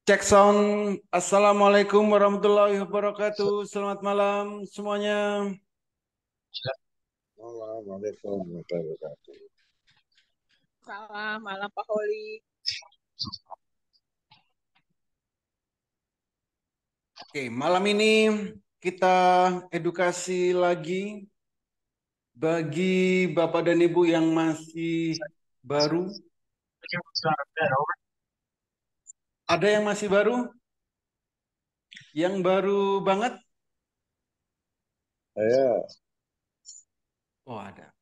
Cek sound. Assalamualaikum warahmatullahi wabarakatuh. Selamat malam semuanya. Assalamualaikum warahmatullahi wabarakatuh. Salam, malam Pak Holi. Oke, malam ini kita edukasi lagi bagi Bapak dan Ibu yang masih baru. Ada yang masih baru? Yang baru banget? Saya Oh, ada.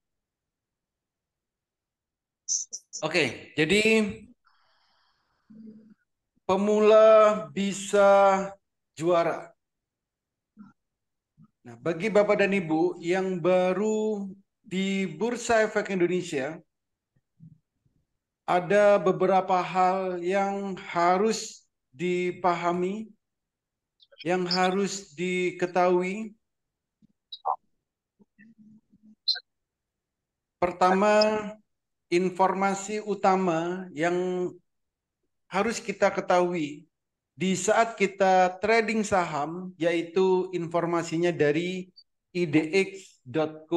Oke, jadi pemula bisa juara. Nah, bagi Bapak dan Ibu yang baru di Bursa Efek Indonesia, ada beberapa hal yang harus dipahami, yang harus diketahui. Pertama, informasi utama yang harus kita ketahui di saat kita trading saham, yaitu informasinya dari idx.co.id.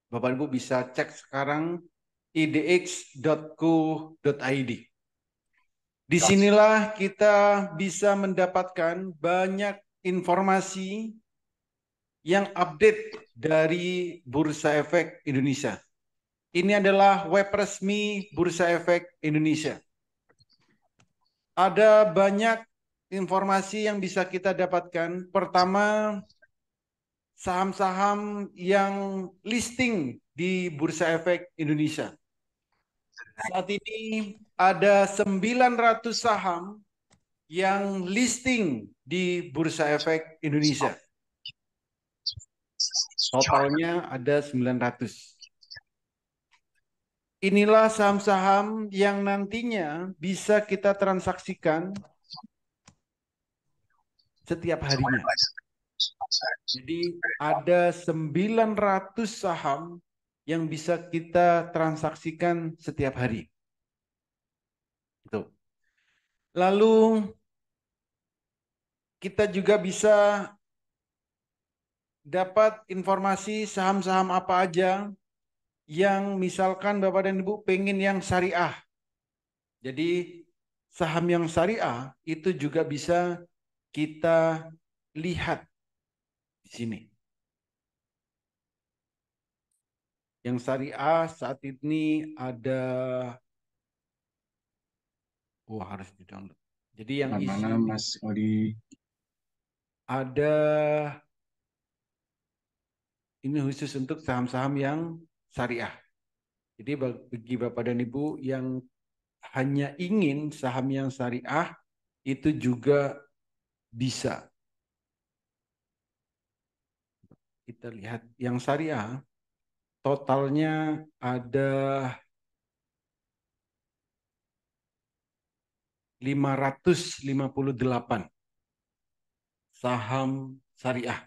Bapak Ibu bisa cek sekarang idx.co.id. Disinilah kita bisa mendapatkan banyak informasi yang update dari Bursa Efek Indonesia. Ini adalah web resmi Bursa Efek Indonesia. Ada banyak informasi yang bisa kita dapatkan. Pertama, saham-saham yang listing di Bursa Efek Indonesia. Saat ini ada 900 saham yang listing di Bursa Efek Indonesia. Totalnya ada 900. Inilah saham-saham yang nantinya bisa kita transaksikan setiap harinya. Jadi ada 900 saham yang bisa kita transaksikan setiap hari. Itu. Lalu kita juga bisa dapat informasi saham-saham apa aja yang misalkan Bapak dan Ibu pengen yang syariah. Jadi saham yang syariah itu juga bisa kita lihat di sini. Yang syariah saat ini ada, harus di-download. Jadi yang isi mana Mas Odi? ada, ini khusus untuk saham-saham yang syariah. Jadi bagi Bapak dan Ibu yang hanya ingin saham yang syariah, itu juga bisa. Kita lihat yang syariah, totalnya ada 558 saham syariah.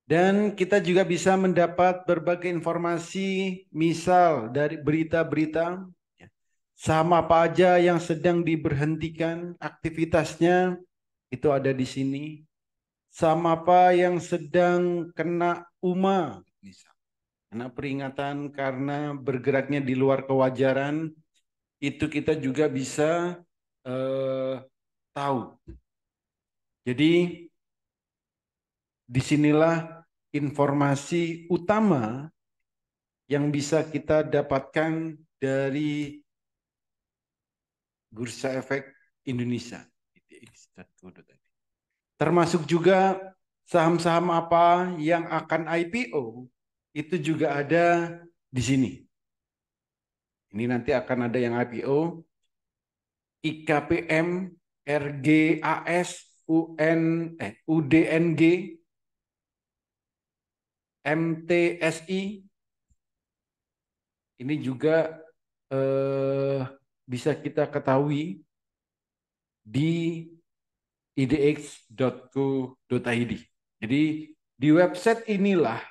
Dan kita juga bisa mendapat berbagai informasi, misal dari berita-berita, saham apa aja yang sedang diberhentikan aktivitasnya, itu ada di sini. Saham apa yang sedang kena UMA, misal. Kena peringatan karena bergeraknya di luar kewajaran, itu kita juga bisa tahu. Jadi disinilah informasi utama yang bisa kita dapatkan dari Bursa Efek Indonesia. Termasuk juga saham-saham apa yang akan IPO, itu juga ada di sini. Ini nanti akan ada yang IPO, IKPM, RGAS, UDNG, MTSI. Ini juga bisa kita ketahui di idx.co.id. Jadi di website inilah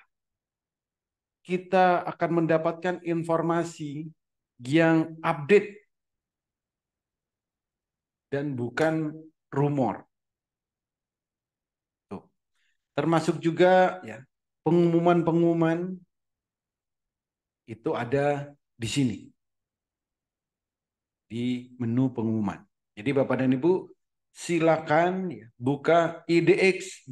kita akan mendapatkan informasi yang update dan bukan rumor. Tuh. Termasuk juga ya pengumuman-pengumuman itu ada di sini di menu pengumuman. Jadi Bapak dan Ibu silakan ya, buka idx.co.id.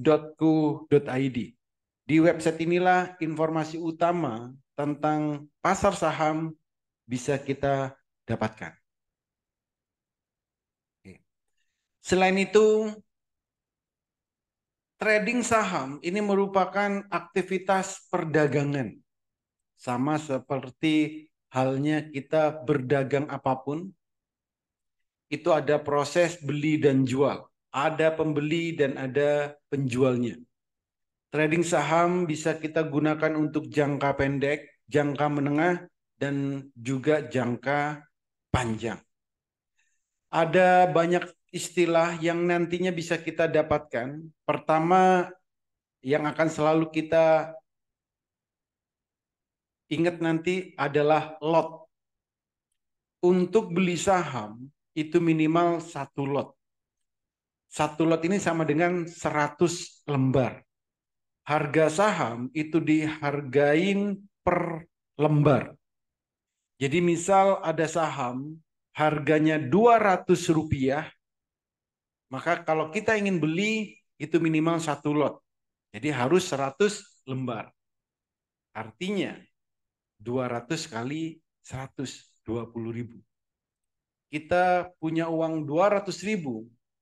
Di website inilah informasi utama tentang pasar saham bisa kita dapatkan. Selain itu, trading saham ini merupakan aktivitas perdagangan. Sama seperti halnya kita berdagang apapun, itu ada proses beli dan jual. Ada pembeli dan ada penjualnya. Trading saham bisa kita gunakan untuk jangka pendek, jangka menengah, dan juga jangka panjang. Ada banyak istilah yang nantinya bisa kita dapatkan. Pertama, yang akan selalu kita ingat nanti adalah lot. Untuk beli saham, itu minimal 1 lot. 1 lot ini sama dengan 100 lembar. Harga saham itu dihargain per lembar. Jadi misal ada saham harganya Rp200, maka kalau kita ingin beli itu minimal 1 lot. Jadi harus 100 lembar. Artinya 200 kali 120.000. Kita punya uang 200.000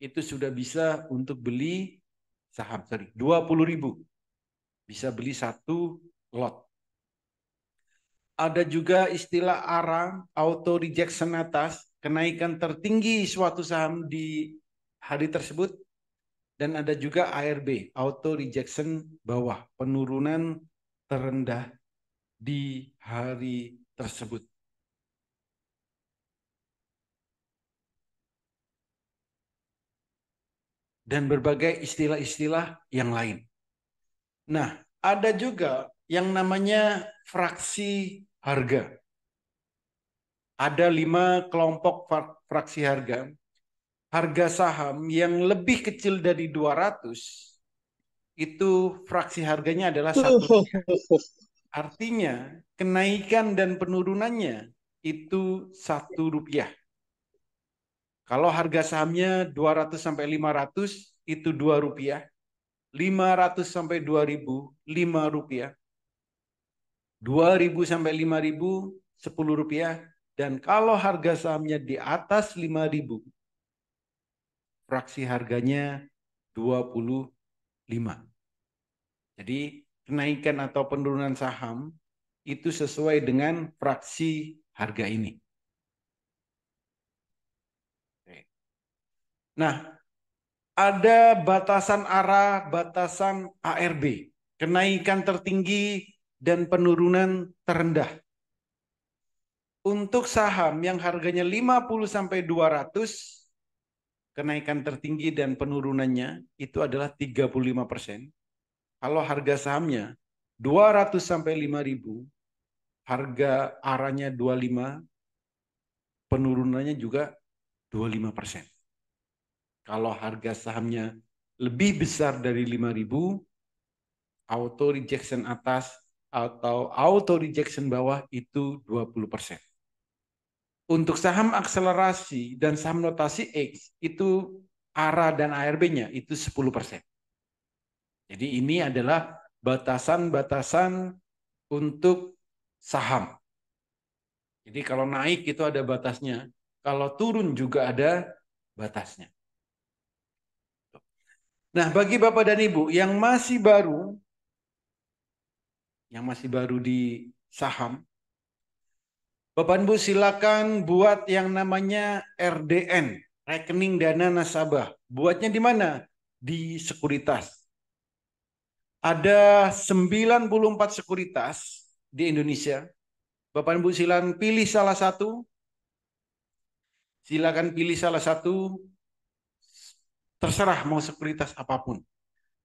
itu sudah bisa untuk beli saham. 20.000 bisa beli 1 lot. Ada juga istilah ARA, auto rejection atas, kenaikan tertinggi suatu saham di hari tersebut. Dan ada juga ARB, auto rejection bawah, penurunan terendah di hari tersebut. Dan berbagai istilah-istilah yang lain. Nah, ada juga yang namanya fraksi harga. Ada 5 kelompok fraksi harga. Harga saham yang lebih kecil dari 200, itu fraksi harganya adalah 1. Artinya, kenaikan dan penurunannya itu Rp1. Kalau harga sahamnya 200 sampai 500 itu Rp2. 500 sampai 2000 Rp5. 2000 sampai 5000 Rp10. Dan kalau harga sahamnya di atas 5000, fraksi harganya 25. Jadi kenaikan atau penurunan saham itu sesuai dengan fraksi harga ini. Nah, ada batasan ARA, batasan ARB, kenaikan tertinggi dan penurunan terendah. Untuk saham yang harganya 50 sampai 200, kenaikan tertinggi dan penurunannya itu adalah 35%. Kalau harga sahamnya 200 sampai 5000, harga ARA-nya 25, penurunannya juga 25%. Kalau harga sahamnya lebih besar dari 5000, auto rejection atas atau auto rejection bawah itu 20%. Untuk saham akselerasi dan saham notasi X itu ARA dan ARB-nya itu 10%. Jadi ini adalah batasan-batasan untuk saham. Jadi kalau naik itu ada batasnya, kalau turun juga ada batasnya. Nah, bagi Bapak dan Ibu yang masih baru di saham, Bapak dan Ibu silakan buat yang namanya RDN, rekening dana nasabah. Buatnya di mana? Di sekuritas. Ada 94 sekuritas di Indonesia. Bapak dan Ibu silakan pilih salah satu. Silakan pilih salah satu. Terserah mau sekuritas apapun.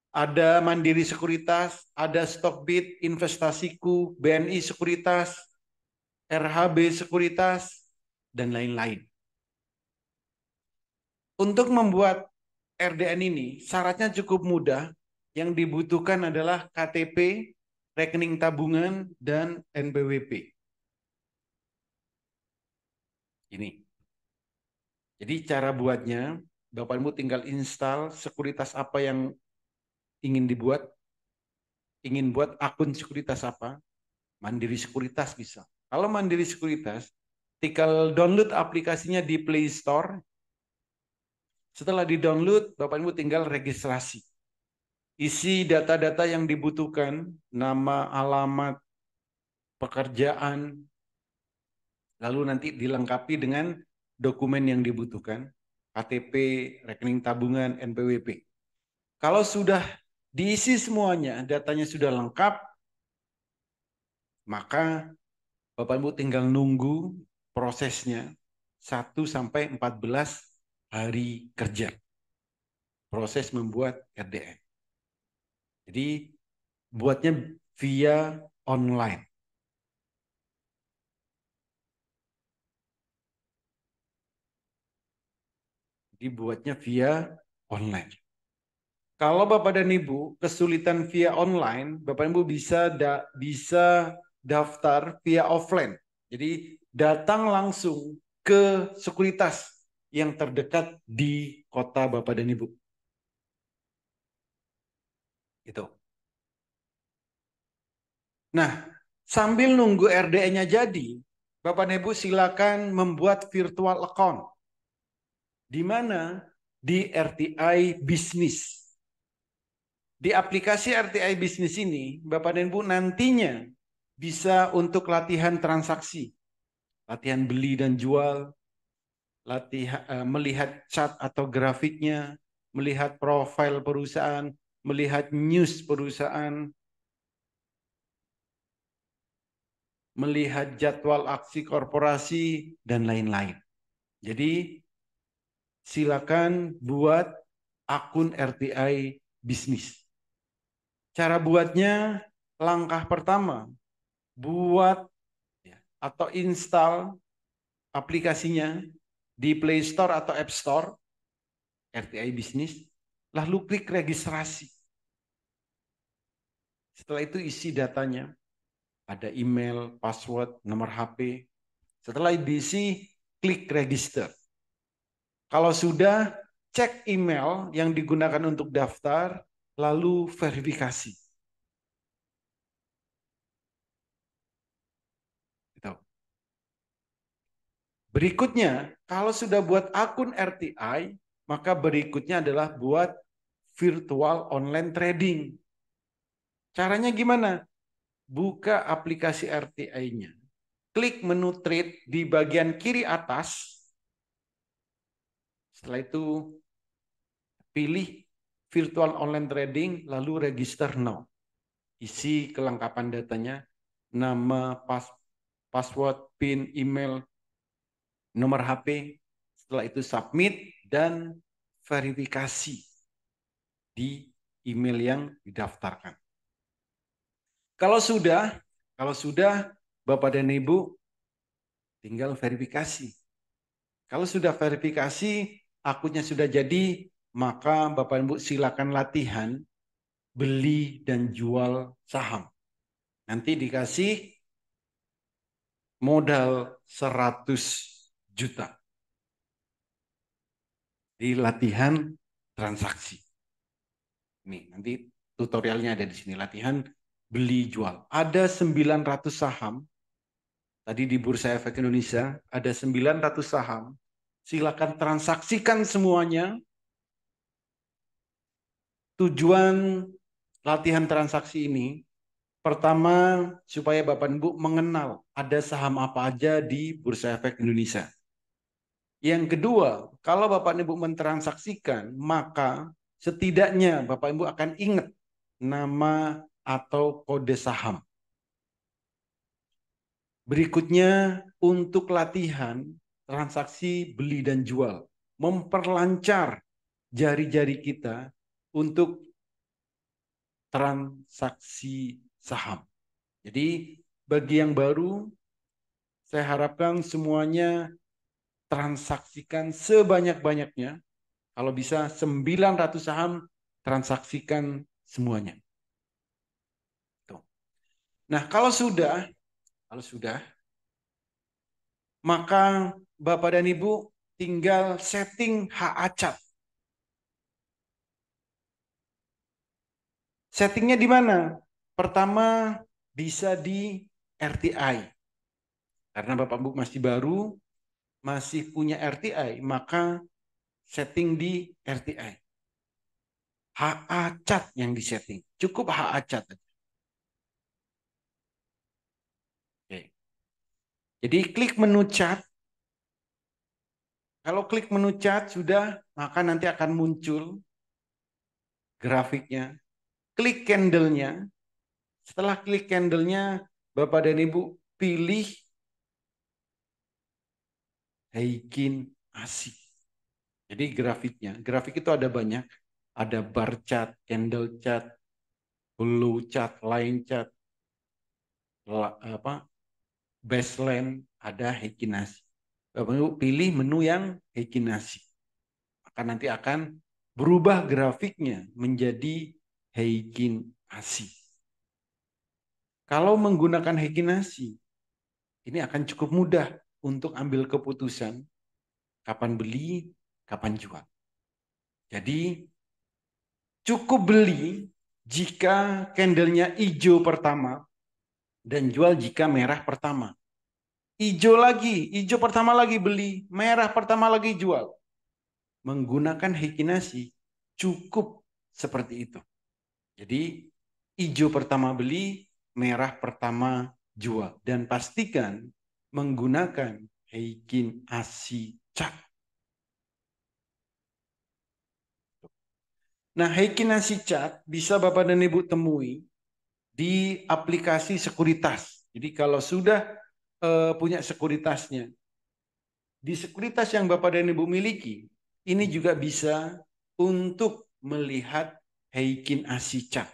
ada Mandiri Sekuritas, ada Stockbit, Investasiku, BNI Sekuritas, RHB Sekuritas, dan lain-lain. Untuk membuat RDN ini, syaratnya cukup mudah. Yang dibutuhkan adalah KTP, rekening tabungan, dan NPWP. Ini. Jadi cara buatnya, Bapak Ibu tinggal install sekuritas apa yang ingin dibuat. Ingin buat akun sekuritas apa? Mandiri Sekuritas bisa. Kalau Mandiri Sekuritas, tinggal download aplikasinya di Play Store. Setelah di-download, Bapak Ibu tinggal registrasi. Isi data-data yang dibutuhkan, nama, alamat, pekerjaan, lalu nanti dilengkapi dengan dokumen yang dibutuhkan, KTP, rekening tabungan, NPWP. Kalau sudah diisi semuanya, datanya sudah lengkap, maka Bapak Ibu tinggal nunggu prosesnya 1 sampai 14 hari kerja. Proses membuat RDN. Jadi buatnya via online. Dibuatnya via online. Kalau Bapak dan Ibu kesulitan via online, Bapak Ibu bisa daftar via offline. Jadi datang langsung ke sekuritas yang terdekat di kota Bapak dan Ibu. Itu. Nah, sambil nunggu RDN-nya jadi, Bapak dan Ibu silakan membuat virtual account. Di mana? Di RTI Business. Di aplikasi RTI Business ini, Bapak dan Ibu nantinya bisa untuk latihan transaksi, latihan beli dan jual, latihan melihat chart atau grafiknya, melihat profil perusahaan, melihat news perusahaan, melihat jadwal aksi korporasi, dan lain-lain. Jadi silakan buat akun RTI Business. Cara buatnya, langkah pertama, buat atau install aplikasinya di Play Store atau App Store, RTI Business, lalu klik registrasi. Setelah itu isi datanya, ada email, password, nomor HP. Setelah diisi, klik register. Kalau sudah, cek email yang digunakan untuk daftar, lalu verifikasi. Gitu. Berikutnya, kalau sudah buat akun RTI, maka berikutnya adalah buat virtual online trading. Caranya gimana? Buka aplikasi RTI-nya. Klik menu trade di bagian kiri atas. Setelah itu pilih virtual online trading, lalu register now. Isi kelengkapan datanya, nama, password, PIN, email, nomor HP. Setelah itu submit dan verifikasi di email yang didaftarkan. Kalau sudah Bapak dan Ibu tinggal verifikasi. Kalau sudah verifikasi, akunnya sudah jadi, maka Bapak Ibu silakan latihan beli dan jual saham. Nanti dikasih modal 100 juta di latihan transaksi. Nih, nanti tutorialnya ada di sini, latihan beli jual. Ada 900 saham. Tadi di Bursa Efek Indonesia ada 900 saham. Silakan transaksikan semuanya. Tujuan latihan transaksi ini pertama supaya Bapak Ibu mengenal ada saham apa aja di Bursa Efek Indonesia. Yang kedua, kalau Bapak Ibu mentransaksikan, maka setidaknya Bapak Ibu akan ingat nama atau kode saham. Berikutnya, untuk latihan transaksi beli dan jual, memperlancar jari-jari kita untuk transaksi saham. Jadi bagi yang baru, saya harapkan semuanya transaksikan sebanyak-banyaknya. Kalau bisa 900 saham, transaksikan semuanya. Tuh. Nah, kalau sudah, maka Bapak dan Ibu tinggal setting HACAT. Settingnya di mana? Pertama, bisa di RTI. Karena Bapak Ibu masih baru, masih punya RTI, maka setting di RTI. HACAT yang disetting. Cukup HACAT. Oke. Jadi klik menu chat. Kalau klik menu chat sudah, maka nanti akan muncul grafiknya. Klik candle-nya. Setelah klik candle-nya, Bapak dan Ibu pilih Heikin ASI. Jadi grafiknya. Grafik itu ada banyak. Ada bar chart, candle chart, blue chart, line chart, baseline, ada Heikin ASI. Bapak Ibu pilih menu yang Heikin ASI. Maka nanti akan berubah grafiknya menjadi Heikin ASI. Kalau menggunakan Heikin ASI, ini akan cukup mudah untuk ambil keputusan kapan beli, kapan jual. Jadi cukup beli jika candlenya hijau pertama dan jual jika merah pertama. Hijau pertama lagi beli, merah pertama lagi jual. Menggunakan Heikin ASI cukup seperti itu. Jadi hijau pertama beli, merah pertama jual. Dan pastikan menggunakan Heikin ASI chart. Nah, Heikin ASI chart bisa Bapak dan Ibu temui di aplikasi sekuritas. Jadi kalau sudah punya sekuritasnya, di sekuritas yang Bapak dan Ibu miliki, ini juga bisa untuk melihat Heikin ASI chart.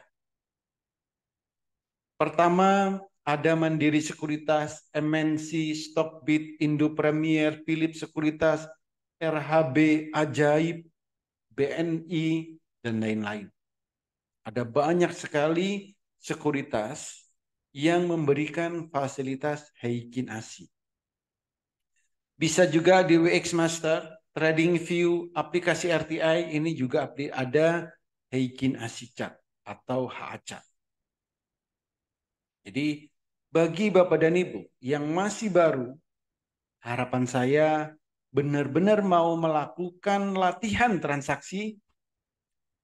Pertama, ada Mandiri Sekuritas, MNC, Stockbit, Indo Premier, Philips Sekuritas, RHB, Ajaib, BNI, dan lain-lain. Ada banyak sekali sekuritas yang memberikan fasilitas Heikin ASI. Bisa juga di WX Master, TradingView, aplikasi RTI, ini juga ada Heikin ASI chart atau HACA. Jadi bagi Bapak dan Ibu yang masih baru, harapan saya benar-benar mau melakukan latihan transaksi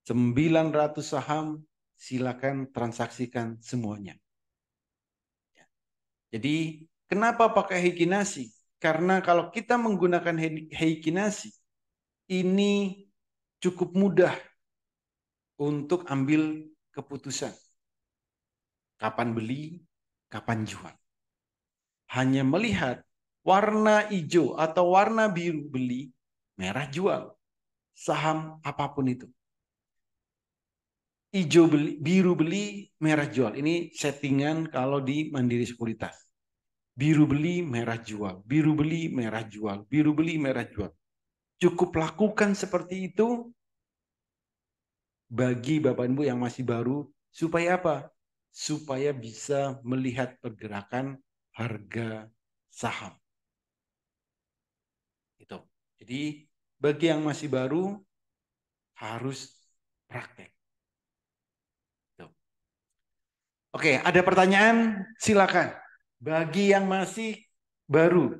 900 saham, silakan transaksikan semuanya. Jadi kenapa pakai Heikin ASI? Karena kalau kita menggunakan Heikin ASI, ini cukup mudah untuk ambil keputusan. Kapan beli, kapan jual. Hanya melihat warna hijau atau warna biru beli, merah jual. Saham apapun itu. Hijau beli, biru beli, merah jual. Ini settingan kalau di Mandiri Sekuritas. Biru beli, merah jual. Biru beli, merah jual. Biru beli, merah jual. Cukup lakukan seperti itu bagi Bapak Ibu yang masih baru. Supaya apa? Supaya bisa melihat pergerakan harga saham. Itu. Jadi bagi yang masih baru harus praktek. Itu. Oke, ada pertanyaan? Silakan. Bagi yang masih baru.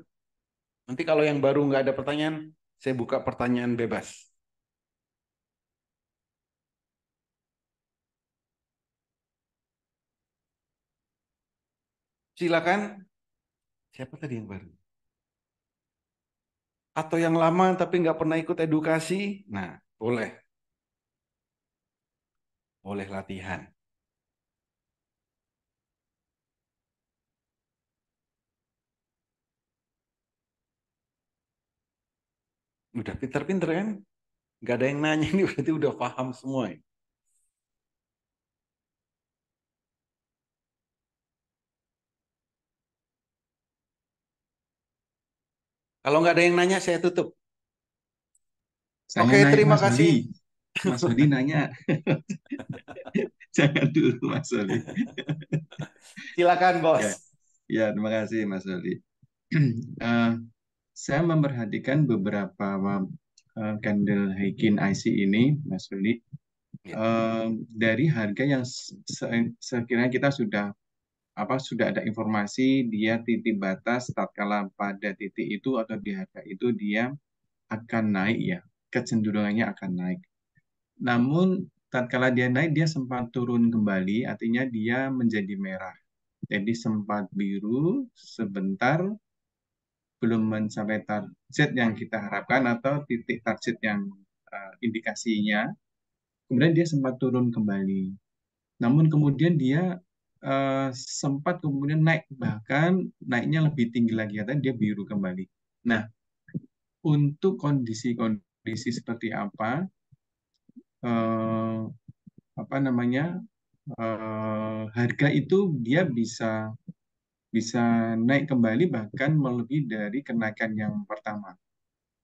Nanti kalau yang baru nggak ada pertanyaan, saya buka pertanyaan bebas. Silakan. Siapa tadi yang baru? Atau yang lama tapi nggak pernah ikut edukasi? Nah, boleh. Boleh latihan. Udah pinter-pinter kan? Nggak ada yang nanya, ini berarti udah paham semua. Kalau nggak ada yang nanya, saya tutup. Saya Oke, naik terima Mas kasih. Holi. Mas Holi nanya. Jangan dulu Mas Holi. Silakan, Ya, Bos. ya terima kasih Mas Holi. Eh, saya memperhatikan beberapa candle Heikin IC ini, Mas Holi. Ya. Dari harga yang sekiranya kita sudah ada informasi dia titik batas tatkala pada titik itu atau di harga itu dia akan naik ya, kecenderungannya akan naik. Namun tatkala dia naik dia sempat turun kembali, artinya dia menjadi merah. Jadi sempat biru sebentar, belum mencapai target yang kita harapkan atau titik target yang indikasinya. Kemudian dia sempat turun kembali. Namun kemudian dia sempat kemudian naik, bahkan naiknya lebih tinggi lagi, katanya dia biru kembali. Nah, untuk kondisi-kondisi seperti eh, apa namanya, harga itu dia bisa bisa naik kembali bahkan melebihi dari kenaikan yang pertama.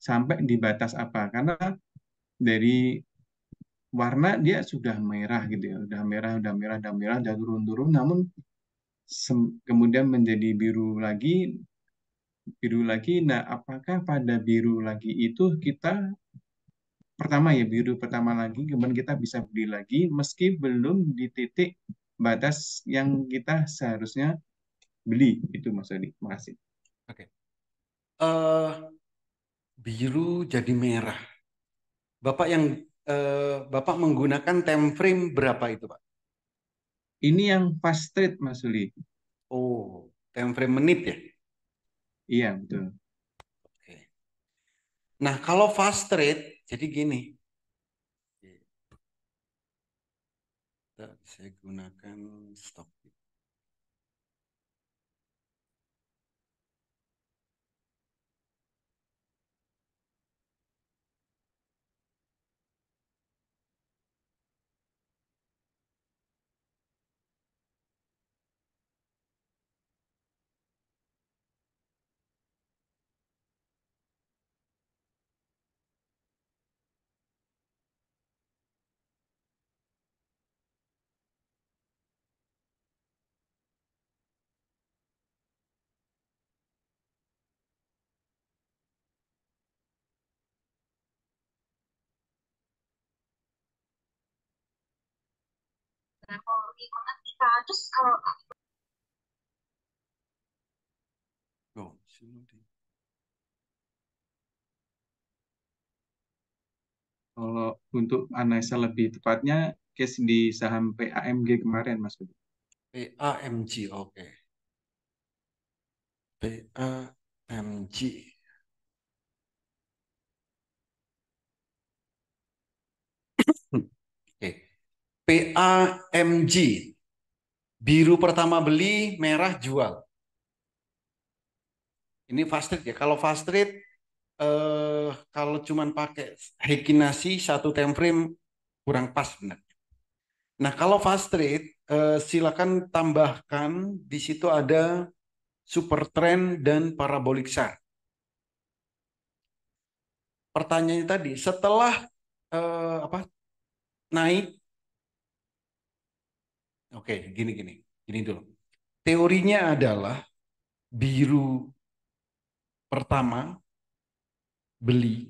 Sampai di batas apa? Karena dari warna dia sudah merah gitu ya, udah merah, udah merah, udah merah, udah turun-turun, namun kemudian menjadi biru lagi, biru lagi. Nah, apakah pada biru lagi itu kita pertama ya biru pertama lagi, kemudian kita bisa beli lagi meski belum di titik batas yang kita seharusnya beli itu Mas Adi. Terima kasih. Oke. Biru jadi merah. Bapak menggunakan time frame berapa itu, Pak? Ini yang fast trade Mas Uli. Oh, time frame menit ya? Iya betul. Oke. Nah, kalau fast trade, jadi gini. Saya gunakan stop. Oh, sini deh. Kalau untuk analisa lebih tepatnya case di saham PAMG kemarin Mas Uli. PAMG, oke. PAMG. Oke. PAMG. Biru pertama beli, merah jual. Ini fast trade ya. Kalau fast trade, kalau cuman pakai Heikinasi satu time frame kurang pas benar. Nah, kalau fast trade, silakan tambahkan di situ ada super trend dan parabolic chart. Pertanyaannya tadi, setelah apa naik, oke, gini dulu. Teorinya adalah biru pertama beli,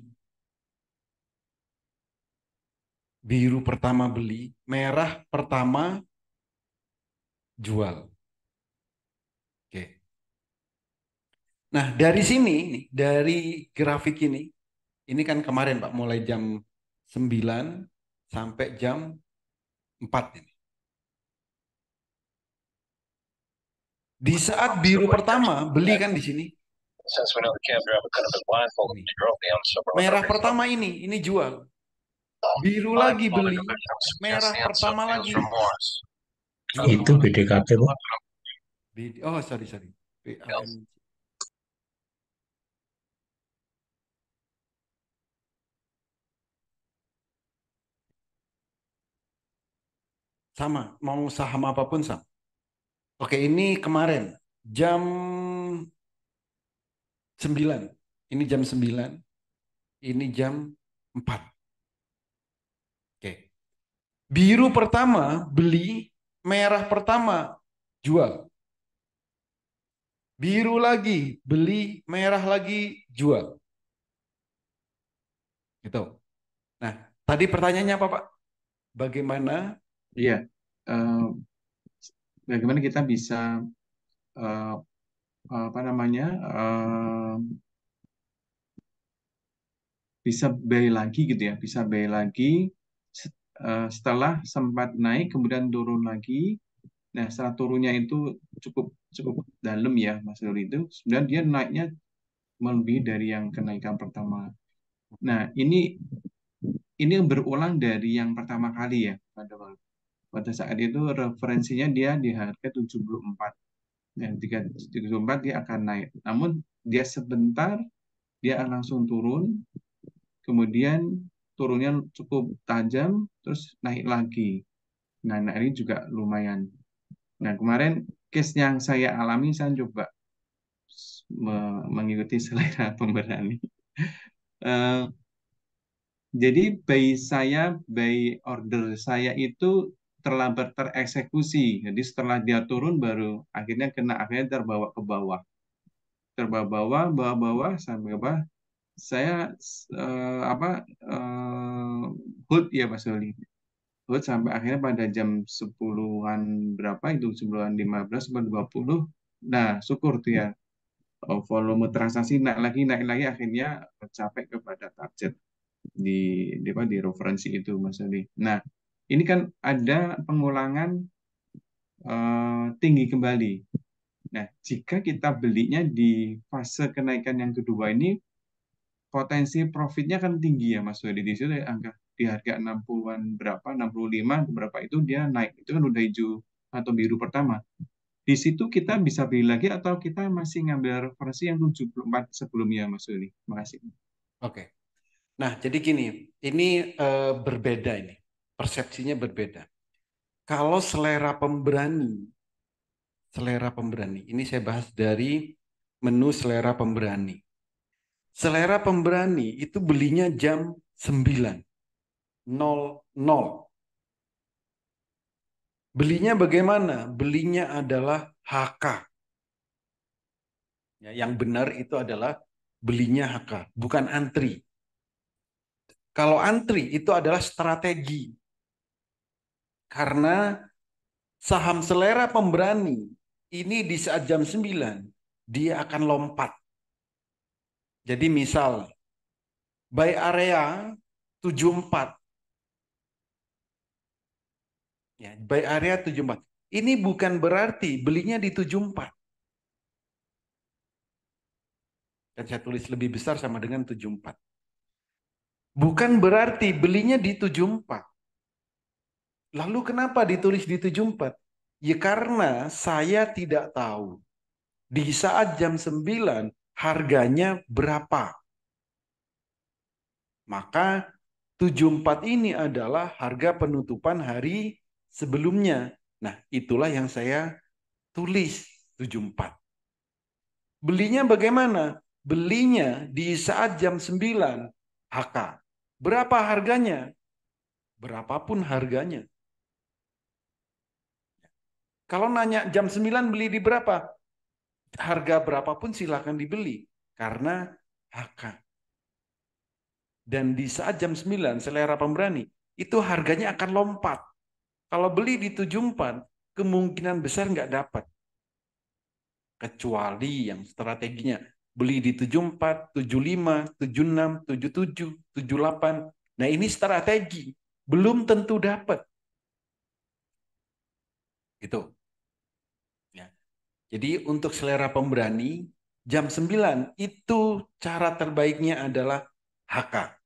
biru pertama beli, merah pertama jual. Oke. Nah, dari sini nih, dari grafik ini kan kemarin Pak, mulai jam 9 sampai jam 4 ini. Di saat biru pertama beli kan di sini. Ini. Merah pertama ini jual. Biru lagi beli, merah pertama lagi jual. Itu BDKP, Bu. Oh, sorry. PAM. Sama, mau saham apapun sama. Oke, ini kemarin jam 9. Ini jam 9, ini jam 4. Oke. Biru pertama beli, merah pertama jual. Biru lagi beli, merah lagi jual. Gitu. Nah, tadi pertanyaannya apa, Pak? Bagaimana? Iya, eh, bagaimana kita bisa eh, apa namanya bisa buy lagi gitu ya, bisa buy lagi setelah sempat naik kemudian turun lagi. Nah, setelah turunnya itu cukup cukup dalam ya, Mas Doli itu, sebenarnya dia naiknya melebihi dari yang kenaikan pertama. Nah, ini berulang dari yang pertama kali ya, pada saat itu referensinya dia di harga 74. Dan 74 dia akan naik. Namun dia sebentar dia akan langsung turun, kemudian turunnya cukup tajam, terus naik lagi. Nah, ini juga lumayan. Nah, kemarin case yang saya alami, saya coba mengikuti selera pemberani. Eh, jadi buy order saya itu terlambat tereksekusi. Jadi setelah dia turun baru akhirnya terbawa ke bawah. Terbawa bawah, bawah-bawah sampai ke bawah. Saya hold ya Mas Doli. Hold sampai akhirnya pada jam 10-an berapa itu 10-an 15 sampai 20. Nah, syukur tuh ya. Volume transaksi naik lagi akhirnya mencapai kepada target di referensi itu Mas Ali. Nah, ini kan ada pengulangan tinggi kembali. Nah, jika kita belinya di fase kenaikan yang kedua ini, potensi profitnya kan tinggi ya Mas Wadi. Di situ angka di harga 60-an berapa, 65 berapa itu dia naik. Itu kan udah hijau atau biru pertama. Di situ kita bisa beli lagi atau kita masih ngambil referensi yang 74 sebelumnya Mas Wadi. Terima kasih. Oke. Nah, jadi gini, ini berbeda ini. Persepsinya berbeda. Kalau selera pemberani, ini saya bahas dari menu selera pemberani. Selera pemberani itu belinya jam 9.00. Belinya bagaimana? Belinya adalah HK. Ya, yang benar itu adalah belinya HK, bukan antri. Kalau antri itu adalah strategi. Karena saham selera pemberani ini di saat jam 9 dia akan lompat. Jadi misal buy area 74. Ya, buy area 74. Ini bukan berarti belinya di 74. Dan saya tulis lebih besar sama dengan 74. Bukan berarti belinya di 74. Lalu kenapa ditulis di 74? Ya karena saya tidak tahu di saat jam 9 harganya berapa. Maka 74 ini adalah harga penutupan hari sebelumnya. Nah, itulah yang saya tulis 74. Belinya bagaimana? Belinya di saat jam 9 HK. Berapa harganya? Berapapun harganya. Kalau nanya jam 9 beli di berapa? Harga berapapun silakan dibeli. Karena HK. Dan di saat jam 9 selera pemberani, itu harganya akan lompat. Kalau beli di 74, kemungkinan besar nggak dapat. Kecuali yang strateginya beli di 74, 75, 76, 77, 78. Nah ini strategi. Belum tentu dapat. Gitu. Ya. Jadi untuk selera pemberani, jam 9 itu cara terbaiknya adalah HK.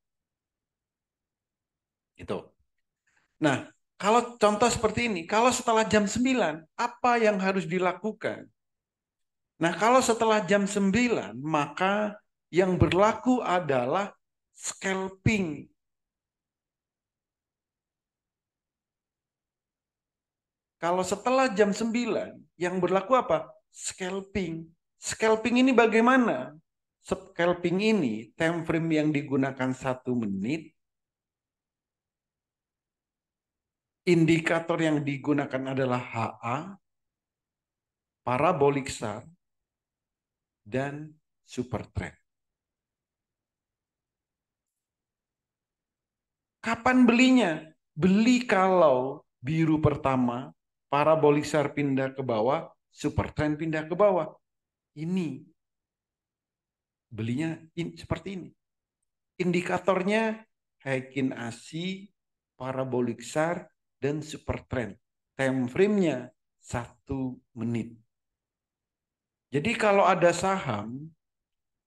Itu. Nah, kalau contoh seperti ini, kalau setelah jam 9, apa yang harus dilakukan? Nah, kalau setelah jam 9, maka yang berlaku adalah scalping. Kalau setelah jam 9, yang berlaku apa? Scalping. Scalping ini bagaimana? scalping ini, time frame yang digunakan 1 menit, indikator yang digunakan adalah HA, parabolic SAR, dan super trend. Kapan belinya? Beli kalau biru pertama, parabolic SAR pindah ke bawah, super trend pindah ke bawah. Ini belinya seperti ini. Indikatornya Heikin ASI, parabolic SAR, dan super trend. Time frame-nya 1 menit. Jadi kalau ada saham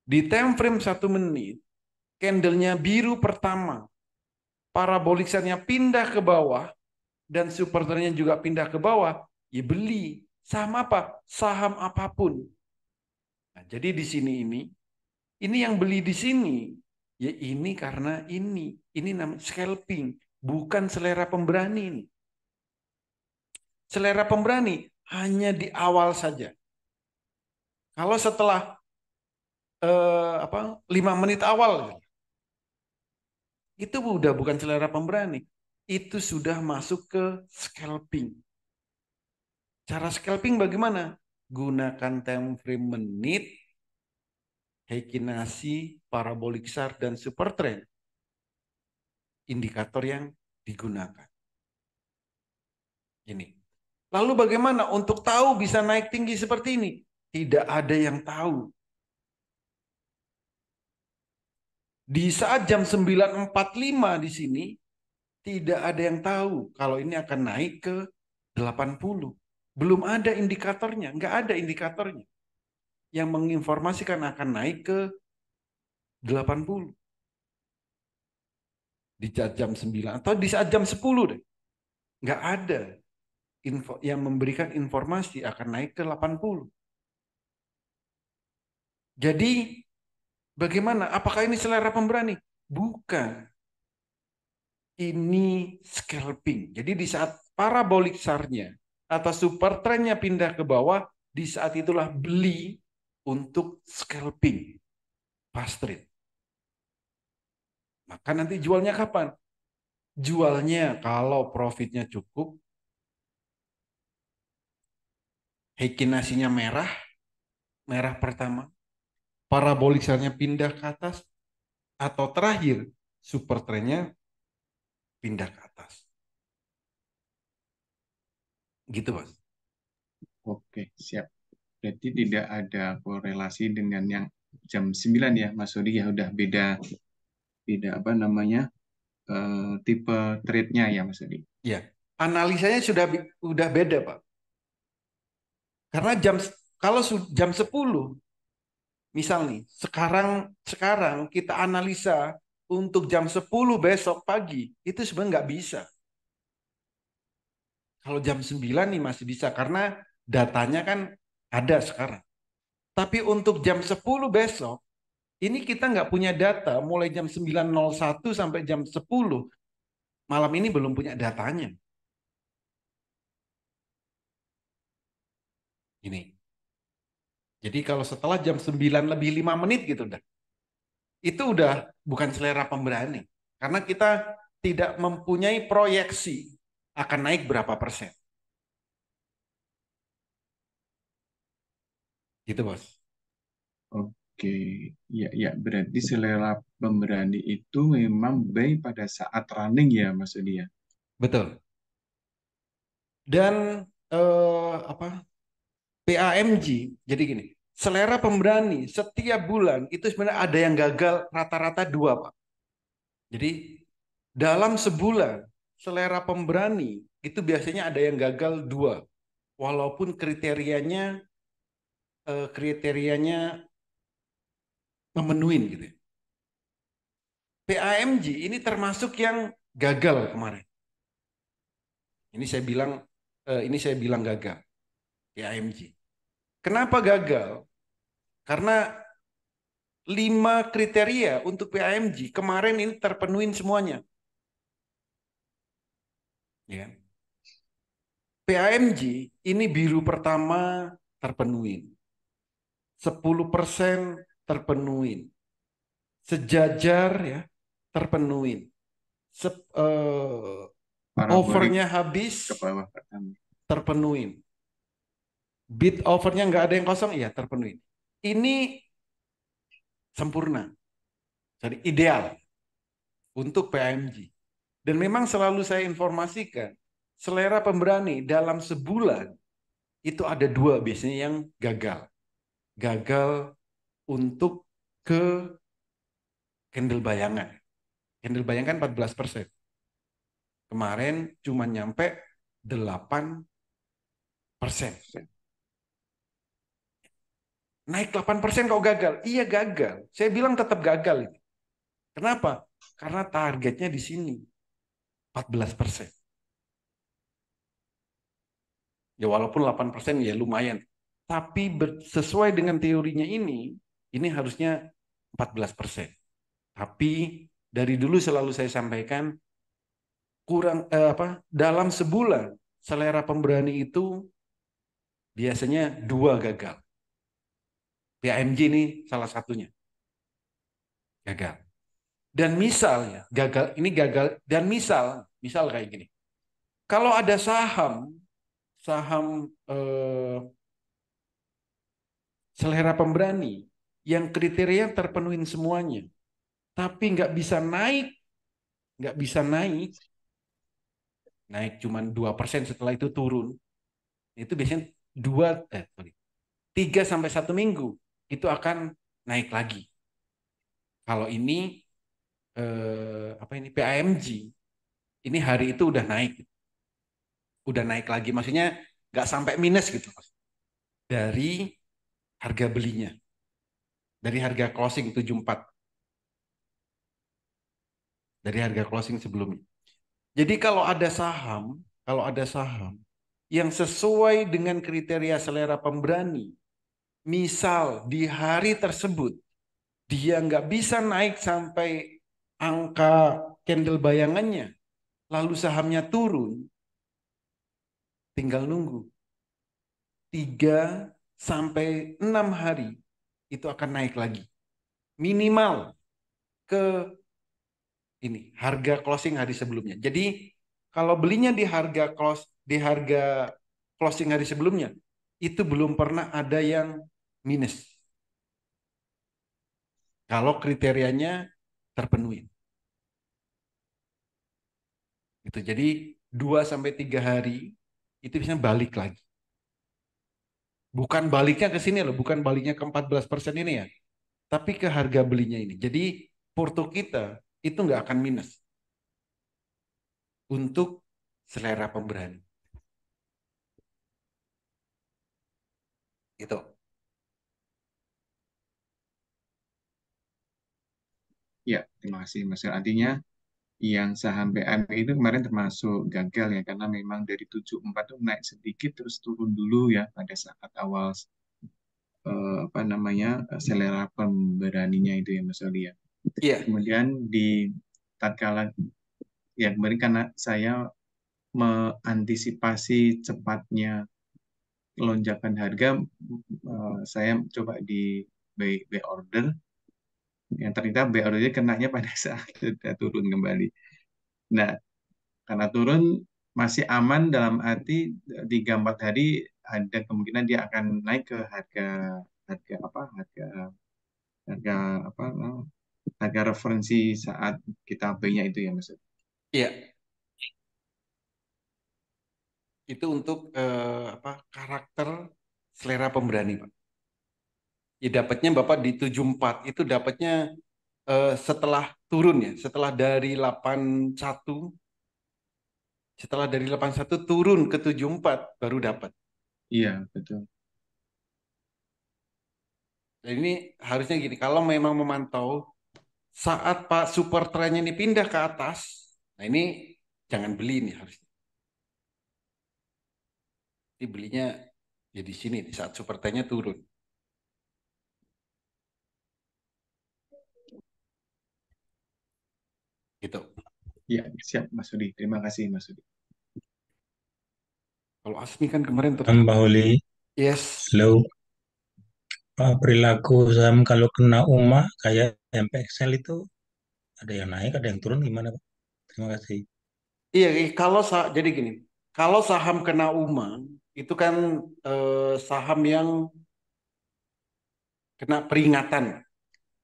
di time frame 1 menit, candlenya biru pertama, parabolic SAR-nya pindah ke bawah, dan super trend-nya juga pindah ke bawah, ya beli. Saham apa? Saham apapun. Nah, jadi di sini ini yang beli di sini, ya ini karena ini namanya scalping, bukan selera pemberani ini. Selera pemberani hanya di awal saja. Kalau setelah 5 menit awal, itu udah bukan selera pemberani, itu sudah masuk ke scalping. Cara scalping bagaimana? Gunakan time frame menit, Heikin ASI, parabolic SAR, dan super trend. Indikator yang digunakan. Ini. Lalu bagaimana untuk tahu bisa naik tinggi seperti ini? Tidak ada yang tahu. Di saat jam 9.45 di sini, tidak ada yang tahu kalau ini akan naik ke 80. Belum ada indikatornya, nggak ada indikatornya yang menginformasikan akan naik ke 80. Di saat jam 9 atau di saat jam 10 deh. Nggak ada info yang memberikan informasi akan naik ke 80. Jadi bagaimana? Apakah ini selera pemberani? Bukan. Ini scalping. Jadi di saat parabolic SAR-nya atau super trend-nya pindah ke bawah, di saat itulah beli untuk scalping. Fast trade. Maka nanti jualnya kapan? Jualnya kalau profitnya cukup, Heikin nasinya merah, merah pertama, parabolic SAR-nya pindah ke atas, atau terakhir super trend-nya pindah ke atas. Gitu, Mas. Oke, siap. Berarti tidak ada korelasi dengan yang jam 9 ya, Mas Sodi ya, udah beda apa namanya tipe trade-nya ya, Mas Sodi. Ya, analisanya sudah beda, Pak. Karena kalau jam 10, misal nih, sekarang kita analisa untuk jam 10 besok pagi, itu sebenarnya nggak bisa. Kalau jam 9 nih masih bisa, karena datanya kan ada sekarang. Tapi untuk jam 10 besok, ini kita nggak punya data mulai jam 9.01 sampai jam 10. Malam ini belum punya datanya. Ini. Jadi kalau setelah jam 9 lebih 5 menit gitu dah. Itu udah bukan selera pemberani. Karena kita tidak mempunyai proyeksi akan naik berapa persen. Gitu, Bos. Oke, ya, ya, berarti selera pemberani itu memang buy pada saat running ya, Mas Sodi ya. Betul. Dan PAMG, jadi gini, selera pemberani setiap bulan itu sebenarnya ada yang gagal rata-rata 2, Pak. Jadi dalam sebulan selera pemberani itu biasanya ada yang gagal 2, walaupun kriterianya memenuhi gitu. PAMG ini termasuk yang gagal kemarin. Ini saya bilang gagal PAMG. Kenapa gagal? Karena 5 kriteria untuk PAMG kemarin ini terpenuhi semuanya. Ya. PAMG ini biru pertama terpenuhi. 10% terpenuhin. Sejajar ya, terpenuhin. Parabolik Overnya ke habis, bawah pertama. terpenuhin. Bit overnya nggak ada yang kosong, iya terpenuhin. Ini sempurna, jadi ideal untuk PMG. Dan memang selalu saya informasikan, selera pemberani dalam sebulan itu ada dua biasanya yang gagal. Gagal untuk ke candle bayangan. Candle bayangan 14%. Kemarin cuma nyampe 8%. Naik 8% kok gagal? Iya gagal. Saya bilang tetap gagal itu. Kenapa? Karena targetnya di sini 14%. Ya walaupun 8% ya lumayan. Tapi sesuai dengan teorinya ini harusnya 14%. Tapi dari dulu selalu saya sampaikan dalam sebulan selera pemberani itu biasanya dua gagal. PMG ini salah satunya gagal. Dan misalnya gagal ini gagal dan misal kayak gini. Kalau ada saham selera pemberani yang kriteria terpenuhin semuanya, tapi nggak bisa naik cuma 2% setelah itu turun. Itu biasanya 3 sampai 1 minggu itu akan naik lagi. Kalau ini PAMG, ini hari itu udah naik lagi. Maksudnya nggak sampai minus gitu, Mas. Dari harga belinya, dari harga closing 74, dari harga closing sebelumnya. Jadi kalau ada saham yang sesuai dengan kriteria selera pemberani, misal di hari tersebut dia nggak bisa naik sampai angka candle bayangannya, lalu sahamnya turun, tinggal nunggu 3 sampai 6 hari itu akan naik lagi. Minimal ke ini harga closing hari sebelumnya. Jadi kalau belinya di harga closing hari sebelumnya, itu belum pernah ada yang minus. Kalau kriterianya terpenuhi. Itu jadi 2 sampai 3 hari itu bisa balik lagi. Bukan baliknya ke sini loh, bukan baliknya ke 14% ini ya, tapi ke harga belinya ini. Jadi porto kita itu nggak akan minus untuk selera pemberani. Itu. Ya, terima kasih Mas. Artinya yang saham PMI itu kemarin termasuk gagal ya karena memang dari 74 tuh naik sedikit terus turun dulu ya pada saat awal apa namanya selera pemberaninya itu ya Mas Oli ya. Iya, Kemudian di tatkala ya kemarin karena saya mengantisipasi cepatnya lonjakan harga, saya coba di buy order yang ternyata buy ordernya kenanya pada saat sudah turun kembali. Nah, karena turun masih aman dalam arti 3-4 hari ada kemungkinan dia akan naik ke harga harga apa harga harga apa harga referensi saat kita belinya itu ya Mas. iya. Itu untuk karakter selera pemberani, Pak. Ya dapatnya Bapak di 74 itu dapatnya setelah turun ya, setelah dari 81 turun ke 74 baru dapat. Iya, betul. Dan ini harusnya gini, kalau memang memantau saat Pak super trennya ini pindah ke atas, nah ini jangan beli ini harusnya. Ini belinya ya di sini di saat super trennya turun. Gitu. Iya, siap Mas Sudi. Terima kasih Mas Sudi. Kalau Asmi kan kemarin tetap Mbak Holi, yes. halo. Perilaku saham kalau kena UMA kayak MPXL itu ada yang naik, ada yang turun gimana, Pak? Terima kasih. Iya, jadi gini, kalau saham kena UMA itu kan saham yang kena peringatan.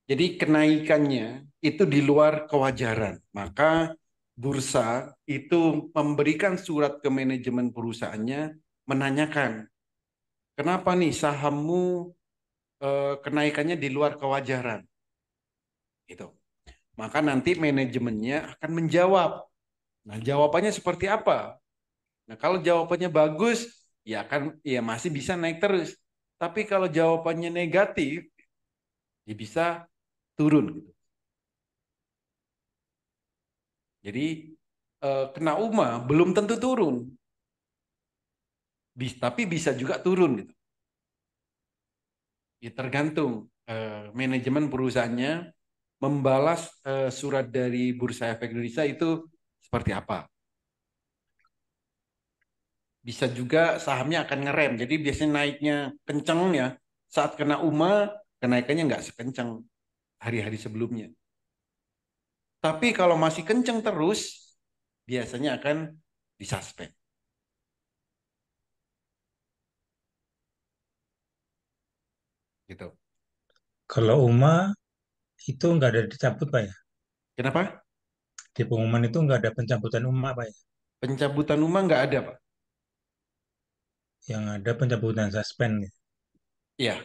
Jadi kenaikannya itu di luar kewajaran. Maka bursa itu memberikan surat ke manajemen perusahaannya menanyakan, kenapa nih sahammu kenaikannya di luar kewajaran? Gitu. Maka nanti manajemennya akan menjawab. Nah, jawabannya seperti apa? Nah, kalau jawabannya bagus, ya masih bisa naik terus. Tapi kalau jawabannya negatif, ya bisa turun gitu. Jadi kena UMA belum tentu turun, tapi bisa juga turun gitu. Ya tergantung manajemen perusahaannya membalas surat dari Bursa Efek Indonesia itu seperti apa. Bisa juga sahamnya akan ngerem. Jadi biasanya naiknya kenceng ya. Saat kena UMA, kenaikannya nggak sekencang hari-hari sebelumnya. Tapi kalau masih kenceng terus, biasanya akan disuspend. Gitu. Kalau UMA itu nggak ada dicabut, Pak ya? Kenapa? Di pengumuman itu nggak ada pencabutan UMA, Pak ya? Pencabutan UMA nggak ada, Pak. Yang ada pencabutan suspend, ya. Iya.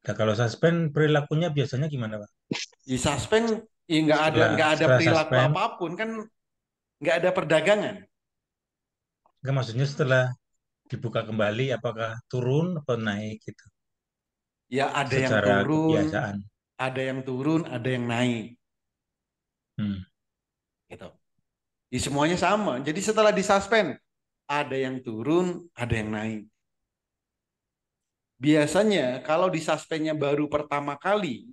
Nah, kalau suspend perilakunya biasanya gimana, Pak? Di suspend, ya Setelah nggak ada setelah perilaku suspend, apapun kan, nggak ada perdagangan. nggak, maksudnya setelah dibuka kembali apakah turun atau naik gitu Ya ada yang secara turun, kebiasaan. ada yang naik, Hmm. gitu. Di semuanya sama. Jadi setelah disuspend, ada yang turun, ada yang naik. Biasanya kalau disuspendnya baru pertama kali,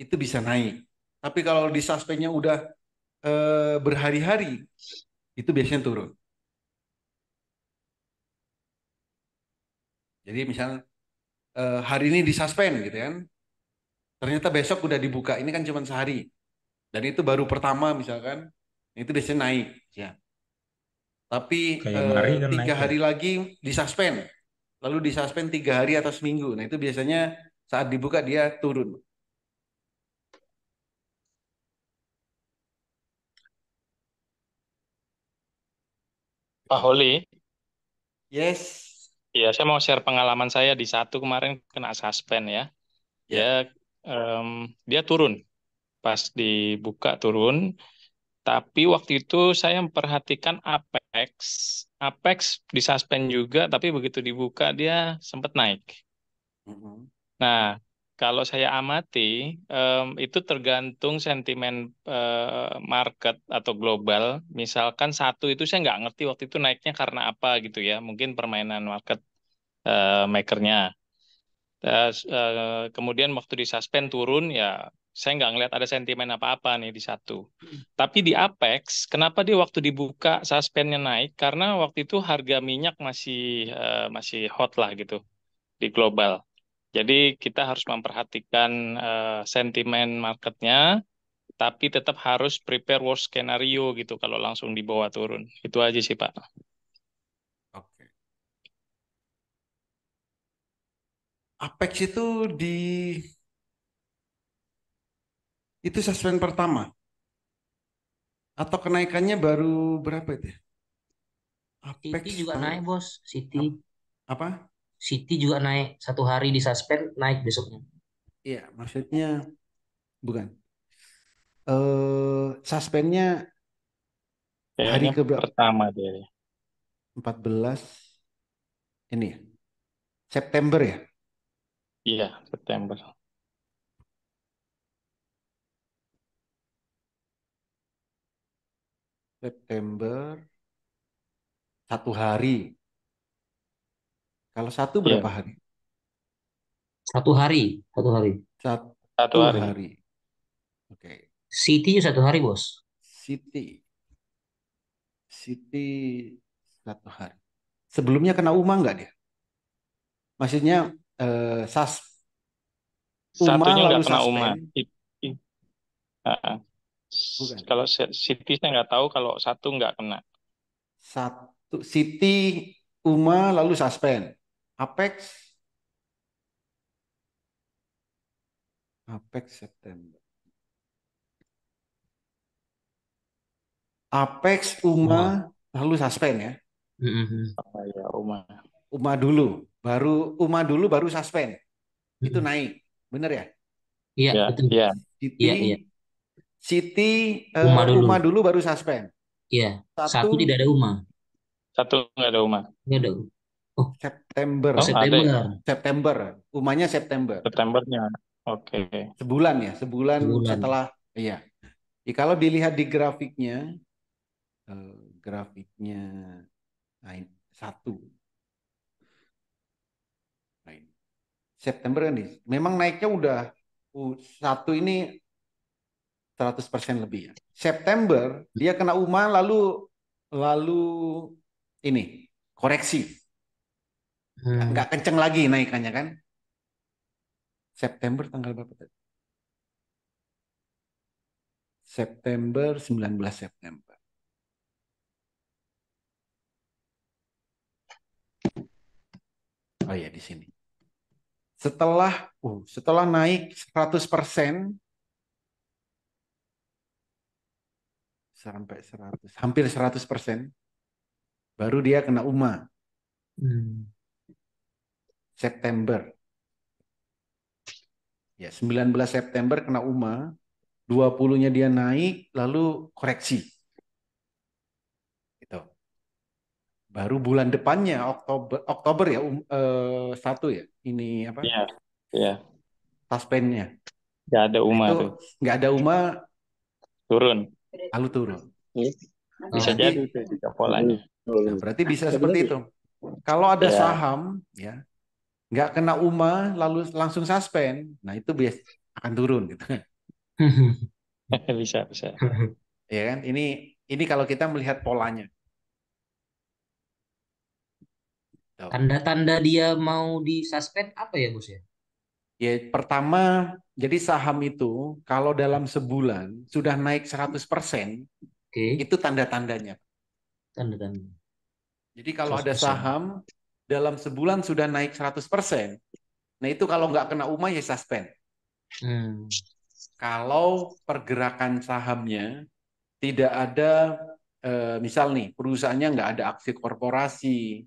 itu bisa naik. Tapi kalau disuspendnya udah berhari-hari, itu biasanya turun. Jadi misalnya hari ini disuspend gitu kan, ternyata besok udah dibuka. Ini kan cuma sehari. Dan itu baru pertama misalkan, itu biasanya naik. Ya. Tapi Kayak mari kan tiga naik ya. hari lagi disuspend, lalu disuspend 3 hari atau seminggu. Nah itu biasanya saat dibuka dia turun. Pak Gitu. Holi, Yes. ya saya mau share pengalaman saya di satu kemarin kena suspend ya. Dia Ya. em, dia turun pas dibuka turun, tapi waktu itu saya memperhatikan Apex, Apex disuspend juga, tapi begitu dibuka dia sempat naik. Mhm. Nah, kalau saya amati itu tergantung sentimen market atau global. Misalkan satu itu saya nggak ngerti waktu itu naiknya karena apa gitu ya. Mungkin permainan market makernya. Kemudian waktu di suspend turun ya saya nggak ngeliat ada sentimen apa-apa nih di satu. Tapi di Apex, kenapa dia waktu dibuka suspendnya naik? Karena waktu itu harga minyak masih hot lah gitu di global. Jadi kita harus memperhatikan sentimen marketnya, tapi tetap harus prepare worst scenario gitu kalau langsung dibawa turun. Itu aja sih Pak. Oke. Apex itu suspend pertama atau kenaikannya baru berapa itu ya? City Apex juga naik, Bos. City. ap- apa? City juga naik. 1 hari di suspend, naik besoknya. Iya, maksudnya bukan. Suspendnya hari Kayaknya ke berapa? pertama dia. 14 ini ya. September ya? Iya, September. September 1 hari. Kalau satu berapa Iya, hari? 1 hari. 1 hari. satu Satu hari. hari. Oke. City juga 1 hari, Bos. City. City 1 hari. Sebelumnya kena UMA nggak dia? Maksudnya sas UMA Satunya lalu nggak kena UMA. suspend, Ah. bukan. Kalau Siti saya nggak tahu, kalau satu nggak kena. Satu Siti UMA lalu suspend. Apex September. Apex UMA Wah. lalu suspend ya. Mm-mm. Oh ya, UMA. UMA dulu baru suspend. Itu Mm-mm. naik. Bener ya? Iya, Ya, betul. ya. Siti Iya, iya. Siti UMA dulu. UMA dulu baru suspend. Iya. Satu Satu tidak ada UMA. Satu nggak ada UMA. Nggak ada. Oh, September. Oh, ada ya? September. UMA-nya September. Septembernya. Oke. Sebulan ya, sebulan Sebulan. setelah iya. Kalau dilihat di grafiknya naik satu. Naik. September kan nih. Memang naiknya udah satu ini 100% lebih ya. September dia kena UMA lalu ini koreksi. Nggak kenceng lagi naikannya kan. September tanggal berapa tadi? September 19 September. Oh ya di sini. Setelah naik 100% sampai 100, hampir 100%, baru dia kena UMA. September. Ya, 19 September kena UMA, 20-nya dia naik lalu koreksi. Gitu. Baru bulan depannya Oktober ya, 1 ya. Ini apa? Iya, iya. Suspendnya. Nggak ada UMA Itu tuh. nggak ada UMA Turun. lalu turun. Bisa Berarti, jadi itu juga polanya. nah, berarti bisa seperti itu. Kalau ada Ya. saham ya nggak kena UMA lalu langsung suspend, nah itu biasa akan turun gitu. Bisa. Ya kan? Ini kalau kita melihat polanya. Tuh. Tanda-tanda dia mau disuspend apa ya, Bos ya? Ya, pertama, jadi saham itu kalau dalam sebulan sudah naik 100%, Oke, itu tanda-tandanya. tanda-tanda. Jadi kalau ada 100%. saham dalam sebulan sudah naik 100%, nah itu kalau nggak kena UMA ya suspend. Kalau pergerakan sahamnya tidak ada, misal nih perusahaannya nggak ada aksi korporasi,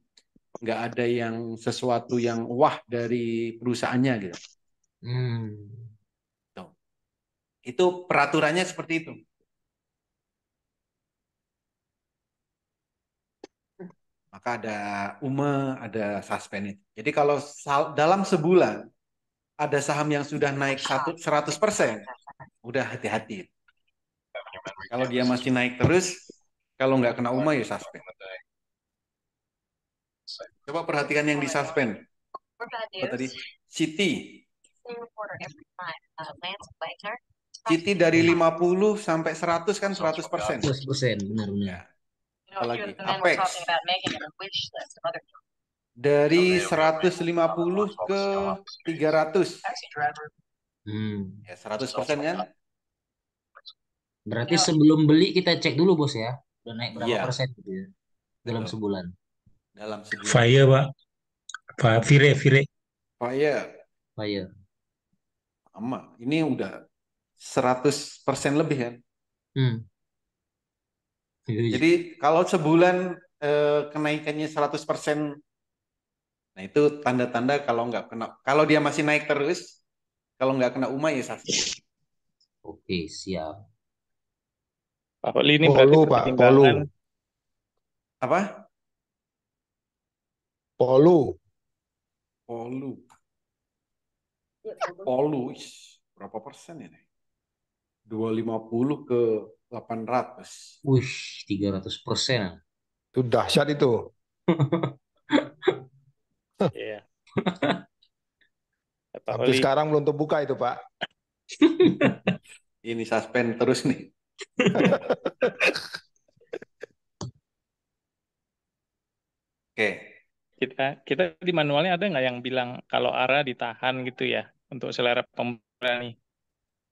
nggak ada yang sesuatu yang wah dari perusahaannya gitu. Tuh. Itu peraturannya seperti itu. Maka ada UMA, ada suspend itu. Jadi kalau dalam sebulan ada saham yang sudah naik 100%, udah hati-hati. Kalau dia masih naik terus, kalau nggak kena UMA ya suspend. Coba perhatikan yang di suspend. Apa tadi? Citi. Citi dari 50 sampai 100 kan 100%. 100%, benar-benar. Ya. Apalagi Apex. Dari 150 ke 300. Ya, 100% kan? Berarti sebelum beli kita cek dulu, Bos ya. Udah naik berapa Iya. persen gitu ya. Dalam Betul. sebulan. Dalam sebulan. Fire, Pak. Fire. Fire. Sama. Ini udah 100% lebih kan? Jadi kalau sebulan kenaikannya 100%, nah itu tanda-tanda kalau nggak kena, kalau dia masih naik terus, kalau nggak kena UMA ya suspend. Oke, siap. Pak Oli ini berarti pertimbangan Apa? Polu. Berapa persen ini? 250 ke 800. Wih, 300%. Itu dahsyat itu. Iya. Pak Sampai Oli. sekarang belum terbuka itu, Pak. Ini suspend terus nih. Oke. kita di manualnya ada nggak yang bilang kalau ARA ditahan gitu ya untuk selera pemberani?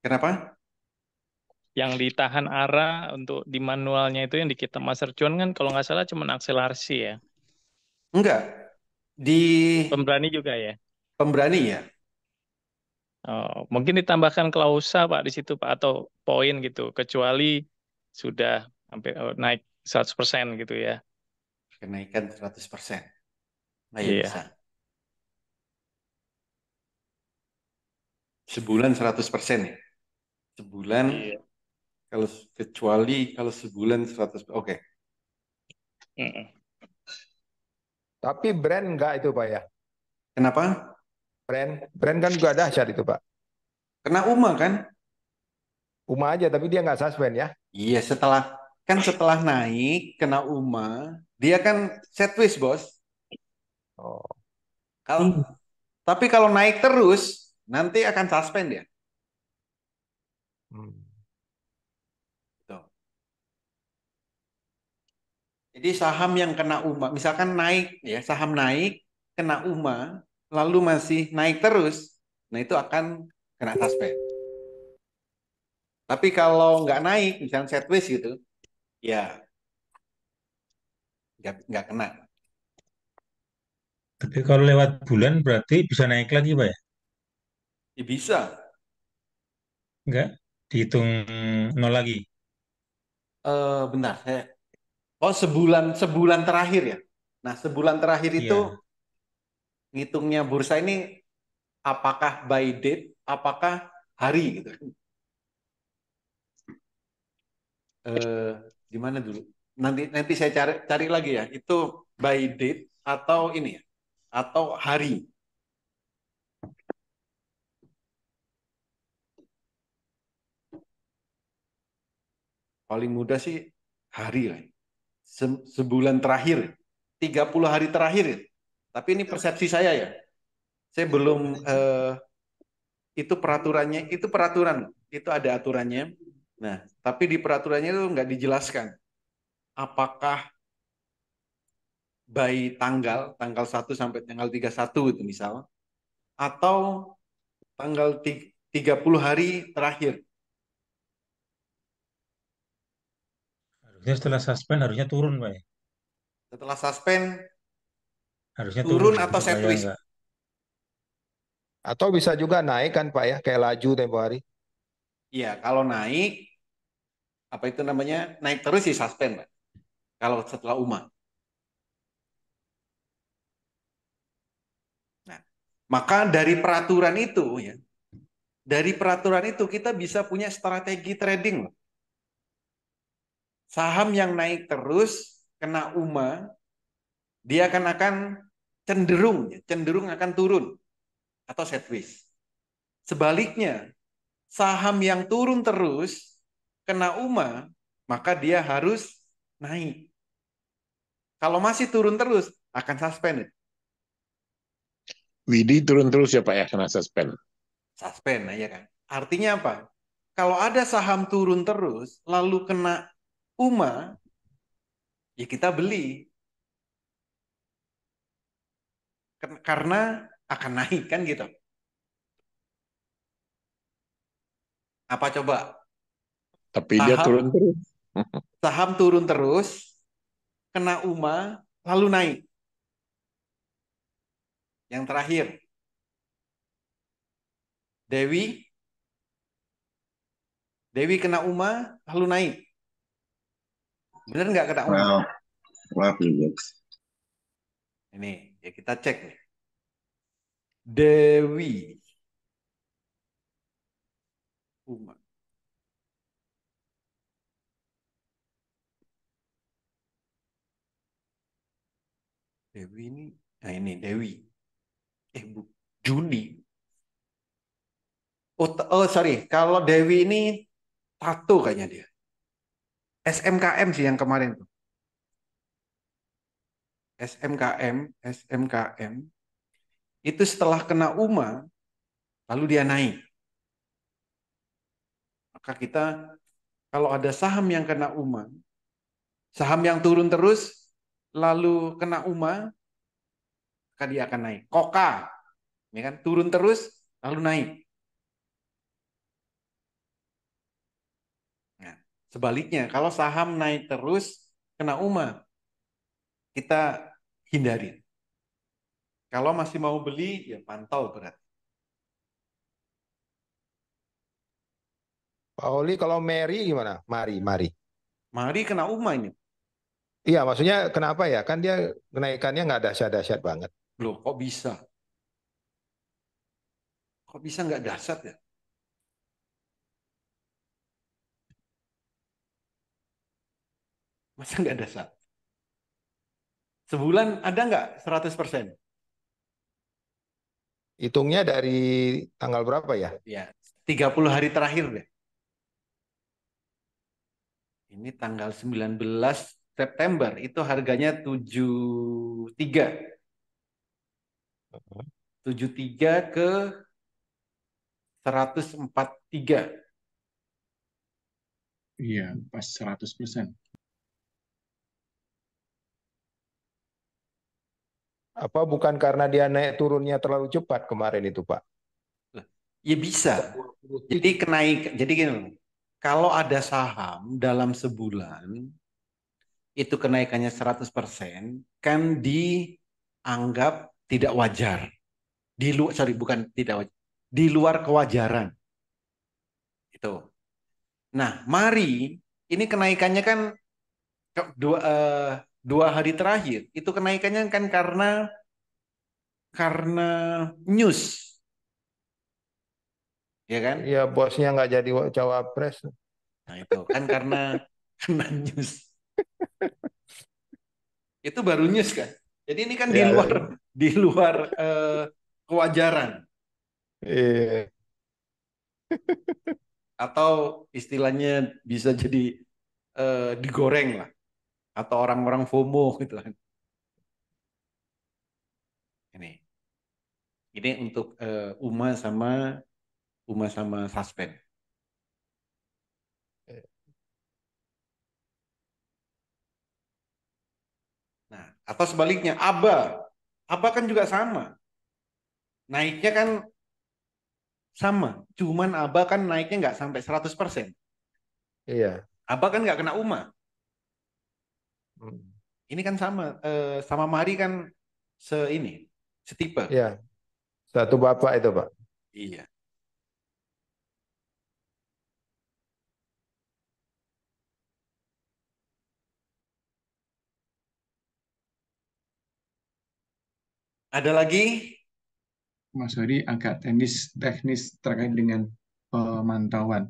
Kenapa? Yang ditahan ARA untuk di manualnya itu yang di kita master cuan kan kalau nggak salah cuma akselerasi ya. Enggak. Di Pemberani juga ya. pemberani ya. Oh, mungkin ditambahkan klausa Pak di situ Pak atau poin gitu kecuali sudah sampai naik 100% gitu ya. Kenaikan 100%. Nah ya bisa. Iya. Sebulan 100% ya. Sebulan Iya. kalau kecuali kalau sebulan 100%. Oke. Mm-mm. Tapi brand enggak itu Pak ya? Kenapa? Brand kan juga dahsyat itu Pak. Kena UMA kan? Uma aja tapi dia nggak suspend ya. Iya, setelah naik kena UMA, dia kan set twist, Bos. Oh. Kalau tapi kalau naik terus nanti akan suspend ya. Hmm. Tuh. Jadi saham yang kena UMA, misalkan naik ya, saham naik kena UMA, lalu masih naik terus, nah itu akan kena suspend. Tapi kalau nggak naik, misalnya set twist gitu, ya nggak kena. Tapi kalau lewat bulan berarti bisa naik lagi, Pak ya? Ya bisa. Enggak dihitung nol lagi. Bentar, oh sebulan terakhir ya. Nah sebulan terakhir itu Iya. ngitungnya bursa ini apakah by date, apakah hari gitu. Eh, Gimana dulu? Nanti saya cari lagi ya. Itu by date atau ini ya, atau hari. Paling mudah sih hari lah. Sebulan terakhir, 30 hari terakhir ya. Tapi ini persepsi saya ya. Saya belum itu peraturannya, itu peraturan, itu ada aturannya. Nah, tapi di peraturannya itu nggak dijelaskan apakah by tanggal 1 sampai tanggal 31 itu misal, atau tanggal 30 hari terakhir. Harusnya setelah suspend harusnya turun, Pak ya? Setelah suspend Harusnya turun turun atau set supaya twist. enggak. Atau bisa juga naik kan Pak ya, kayak laju tempo hari. Iya, kalau naik apa itu namanya? Naik terus sih suspend, Pak. Kalau setelah UMA. Nah, maka dari peraturan itu ya, dari peraturan itu kita bisa punya strategi trading loh. Saham yang naik terus kena UMA, dia akan cenderung akan turun atau sideways. Sebaliknya, saham yang turun terus kena UMA, maka dia harus naik. Kalau masih turun terus, akan suspend. Widi turun terus ya Pak ya, kena suspend. Suspend, nah ya kan. Artinya apa? Kalau ada saham turun terus, lalu kena UMA, ya kita beli. Karena akan naik kan gitu. Apa coba? Tapi dia turun terus. Saham turun terus, kena UMA, lalu naik. Yang terakhir, Dewi kena UMA, lalu naik. Bener nggak kena UMA? Wow, wow, Felix. Ini, ya kita cek nih. Dewi. UMA. Dewi ini, nah ini Dewi. Bu, Juni. Oh sorry, kalau Dewi ini tato kayaknya dia. SMKM sih yang kemarin tuh. SMKM. Itu setelah kena UMA, lalu dia naik. Maka kita, kalau ada saham yang kena UMA, saham yang turun terus, lalu kena UMA, maka dia akan naik. Koka, ya kan, turun terus lalu naik. Nah, sebaliknya, kalau saham naik terus kena UMA, kita hindari. Kalau masih mau beli, ya pantau berarti. Pak Oli kalau Mary gimana? Mari. Mari kena UMA ini. Iya, maksudnya kenapa ya? Kan dia kenaikannya nggak dahsyat-dahsyat banget. Loh, kok bisa? Kok bisa nggak dahsyat ya? Masa nggak dahsyat? Sebulan ada nggak 100%? Hitungnya dari tanggal berapa ya? Ya, 30 hari terakhir deh. Ini tanggal 19 September, itu harganya 73. 73 ke 143. Iya, pas 100%. Apa bukan karena dia naik turunnya terlalu cepat kemarin itu, Pak? Ya bisa. Jadi jadi gini loh. Kalau ada saham dalam sebulan itu kenaikannya 100%, kan dianggap tidak wajar. Di luar, sorry, bukan tidak wajar. Di luar kewajaran. Itu. Nah, mari ini kenaikannya kan dua, dua hari terakhir itu kenaikannya kan karena news, ya kan? Iya, bosnya nggak jadi cawapres. Nah itu kan karena kena news. Itu baru news kan. Jadi ini kan Ya, di luar kewajaran, iya. atau istilahnya bisa jadi digoreng lah, atau orang-orang FOMO gitu kan. Ini untuk UMA sama suspend. Nah, atau sebaliknya ABA kan juga sama. Naiknya kan sama, cuman ABA kan naiknya nggak sampai 100%. Iya. ABA kan nggak kena UMA. Hmm. Ini kan sama, sama Mari kan setipe. Iya. Satu bapak itu, Pak. Iya. Ada lagi? Mas Hori agak teknis terkait dengan pemantauan.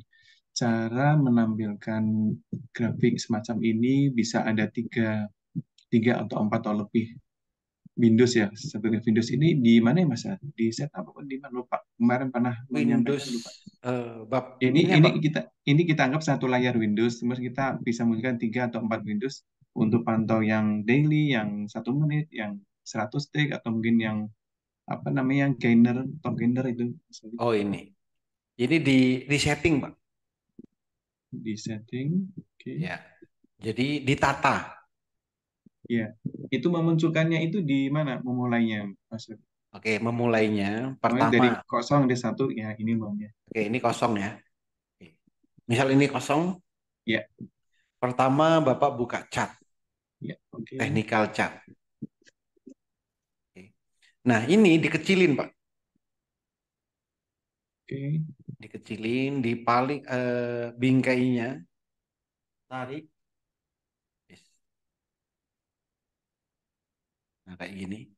Cara menampilkan grafik semacam ini bisa ada tiga atau empat atau lebih Windows ya. Sebagai Windows ini di mana ya Mas? Di setup apa di mana? Lupa. Kemarin pernah Windows menyampaikan lupa. bab Ini ini ini apa? kita anggap satu layar Windows, terus kita bisa menggunakan tiga atau empat Windows untuk pantau yang daily, yang 1 menit, yang 100 detik, atau mungkin yang apa namanya yang gainer top gainer itu Oh ini. Ini di setting, Pak. di setting. Oke. Ya. Jadi ditata. Ya, itu memunculkannya itu di mana memulainya, Mas? Oke, memulainya Mulai pertama. dari kosong di satu, ya ini maunya. Oke, ini kosong ya. Oke. Misal ini kosong, Ya, pertama Bapak buka chat, ya, oke, technical chat. Oke. Nah, ini dikecilin, Pak. oke, Dikecilin, di paling bingkainya, tarik. Yes. Nah, kayak gini.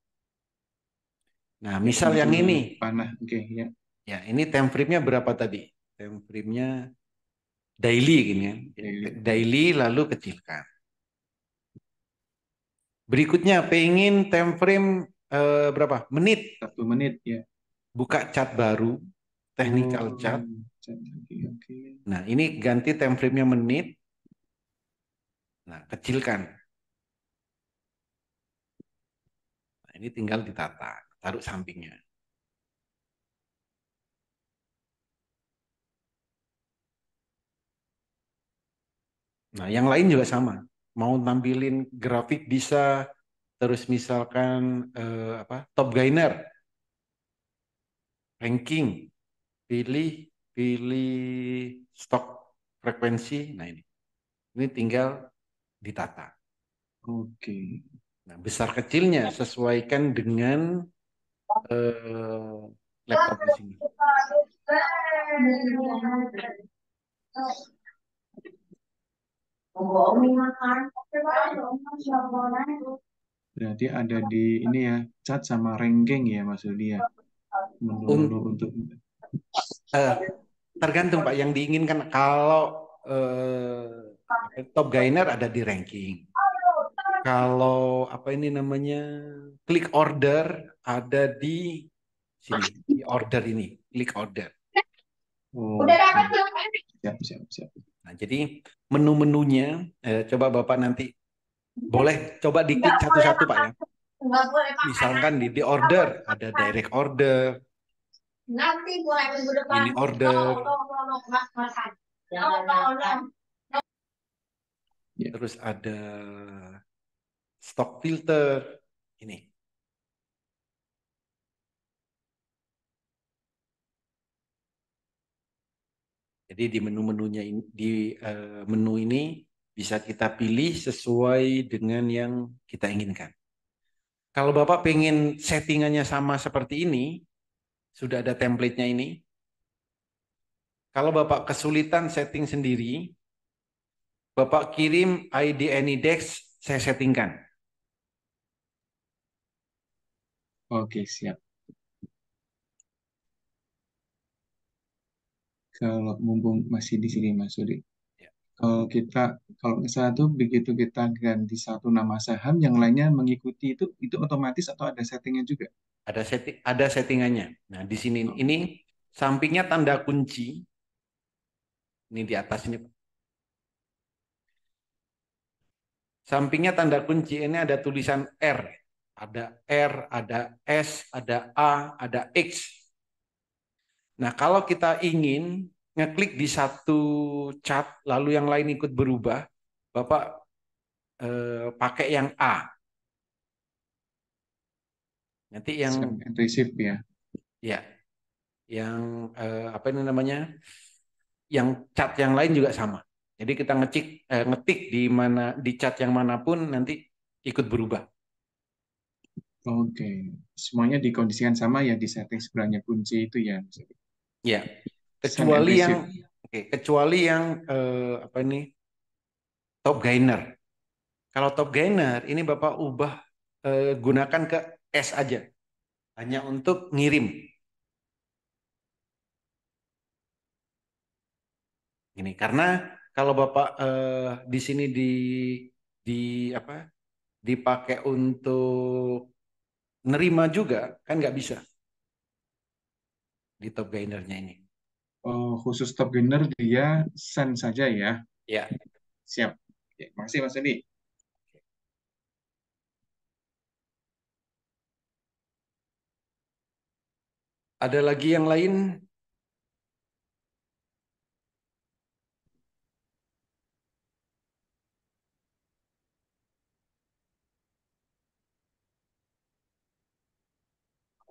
Nah, ya, misal yang muncul ini, panah, oke, ya, ya ini time frame-nya berapa tadi? Time frame-nya daily gini ya. daily, Daily lalu kecilkan. Berikutnya pengen time frame berapa? Menit. 1 menit, ya. Buka chat baru, technical Oh, chat. oke, oke, Nah, ini ganti time frame-nya menit. Nah, kecilkan. Nah, ini tinggal ditata, taruh sampingnya. Nah, yang lain juga sama. Mau nampilin grafik bisa, terus misalkan top gainer, ranking, pilih pilih stok frekuensi. Nah ini tinggal ditata. Oke. Nah, besar kecilnya sesuaikan dengan laptop di sini. Berarti ada di ini ya, cat sama ranking ya Mas Rudi ya. Menu-menu untuk Tergantung Pak yang diinginkan. Kalau top gainer ada di ranking. Kalau apa ini namanya click order ada di sini, di order ini, click order. Siap. Nah, jadi menu-menunya coba Bapak nanti boleh coba diklik satu-satu Pak ya. Misalkan di order ada direct order, ini order, terus ada stock filter ini. Jadi di menu-menunya ini, di menu ini bisa kita pilih sesuai dengan yang kita inginkan. Kalau Bapak pengen settingannya sama seperti ini, sudah ada template-nya ini. Kalau Bapak kesulitan setting sendiri, Bapak kirim ID AnyDesk, saya settingkan. Oke, siap. Kalau mumpung masih di sini Mas Rudi. Kalau misalnya tuh begitu kita ganti satu nama saham, yang lainnya mengikuti itu otomatis atau ada settingnya juga? Ada settingannya. Nah, di sini ini sampingnya tanda kunci. Ini di atas ini. Sampingnya tanda kunci ini ada tulisan R. Ada R, ada S, ada A, ada X. Nah, kalau kita ingin ngeklik di satu cat, lalu yang lain ikut berubah, Bapak pakai yang A. Nanti yang receive ya. Ya, yang apa ini namanya? Yang cat yang lain juga sama. Jadi kita ngetik di mana di cat yang manapun nanti ikut berubah. Oke, semuanya dikondisikan sama ya di setting sebelahnya kunci itu ya. Ya, kecuali yang apa ini top gainer. Kalau top gainer ini Bapak ubah gunakan ke S aja, hanya untuk ngirim. Ini karena kalau Bapak di sini di apa dipakai untuk nerima juga kan nggak bisa di top gainernya ini. Khusus top gainer dia send saja ya. Ya. Siap. Ya, makasih Mas Edi. Ada lagi yang lain?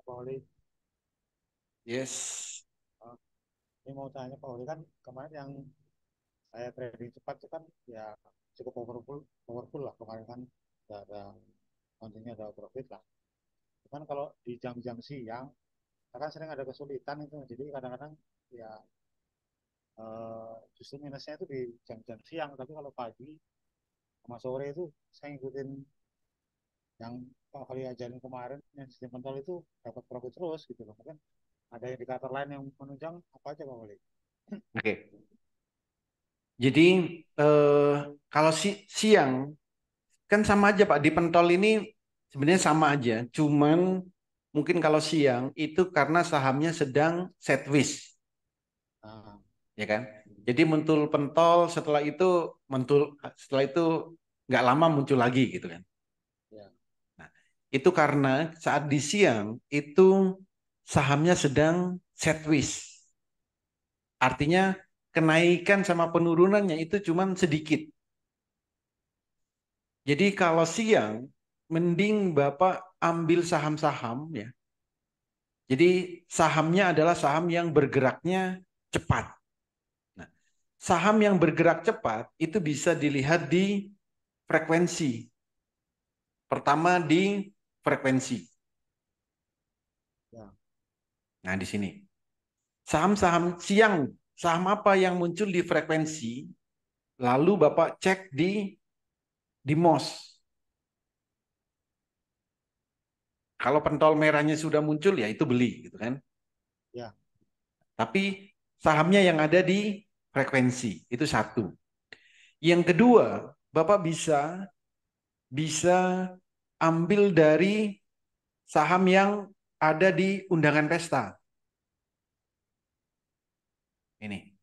Pak Oli. Yes. Ini mau tanya Pak Oli, kan kemarin yang saya trading cepat itu kan ya cukup powerful lah kemarin kan, ada kontennya, ada profit lah. Cuman kalau di jam-jam siang kan sering ada kesulitan itu, jadi kadang-kadang ya justru minusnya itu di jam-jam siang, tapi kalau pagi sama sore itu saya ngikutin yang Pak Oli ajarin kemarin yang sistem kontrol itu dapat profit terus gitu loh. Mungkin ada indikator lain yang menunjang apa aja Pak Oli? Oke. Jadi kalau siang kan sama aja Pak, di pentol ini sebenarnya sama aja, cuman mungkin kalau siang itu karena sahamnya sedang sideways. Ya kan? Jadi muncul pentol, setelah itu nggak lama muncul lagi gitu kan. Nah, itu karena saat di siang itu sahamnya sedang sideways. Artinya kenaikan sama penurunannya itu cuma sedikit. Jadi kalau siang mending Bapak ambil saham-saham ya. Jadi sahamnya adalah saham yang bergeraknya cepat. Nah, saham yang bergerak cepat itu bisa dilihat di frekuensi. Pertama di frekuensi. Ya. Nah, di sini. Saham-saham siang, saham apa yang muncul di frekuensi, lalu Bapak cek di MOS. Kalau pentol merahnya sudah muncul, ya itu beli, gitu kan? Ya. Tapi sahamnya yang ada di frekuensi, itu satu. Yang kedua, Bapak bisa ambil dari saham yang ada di undangan pesta. Ini.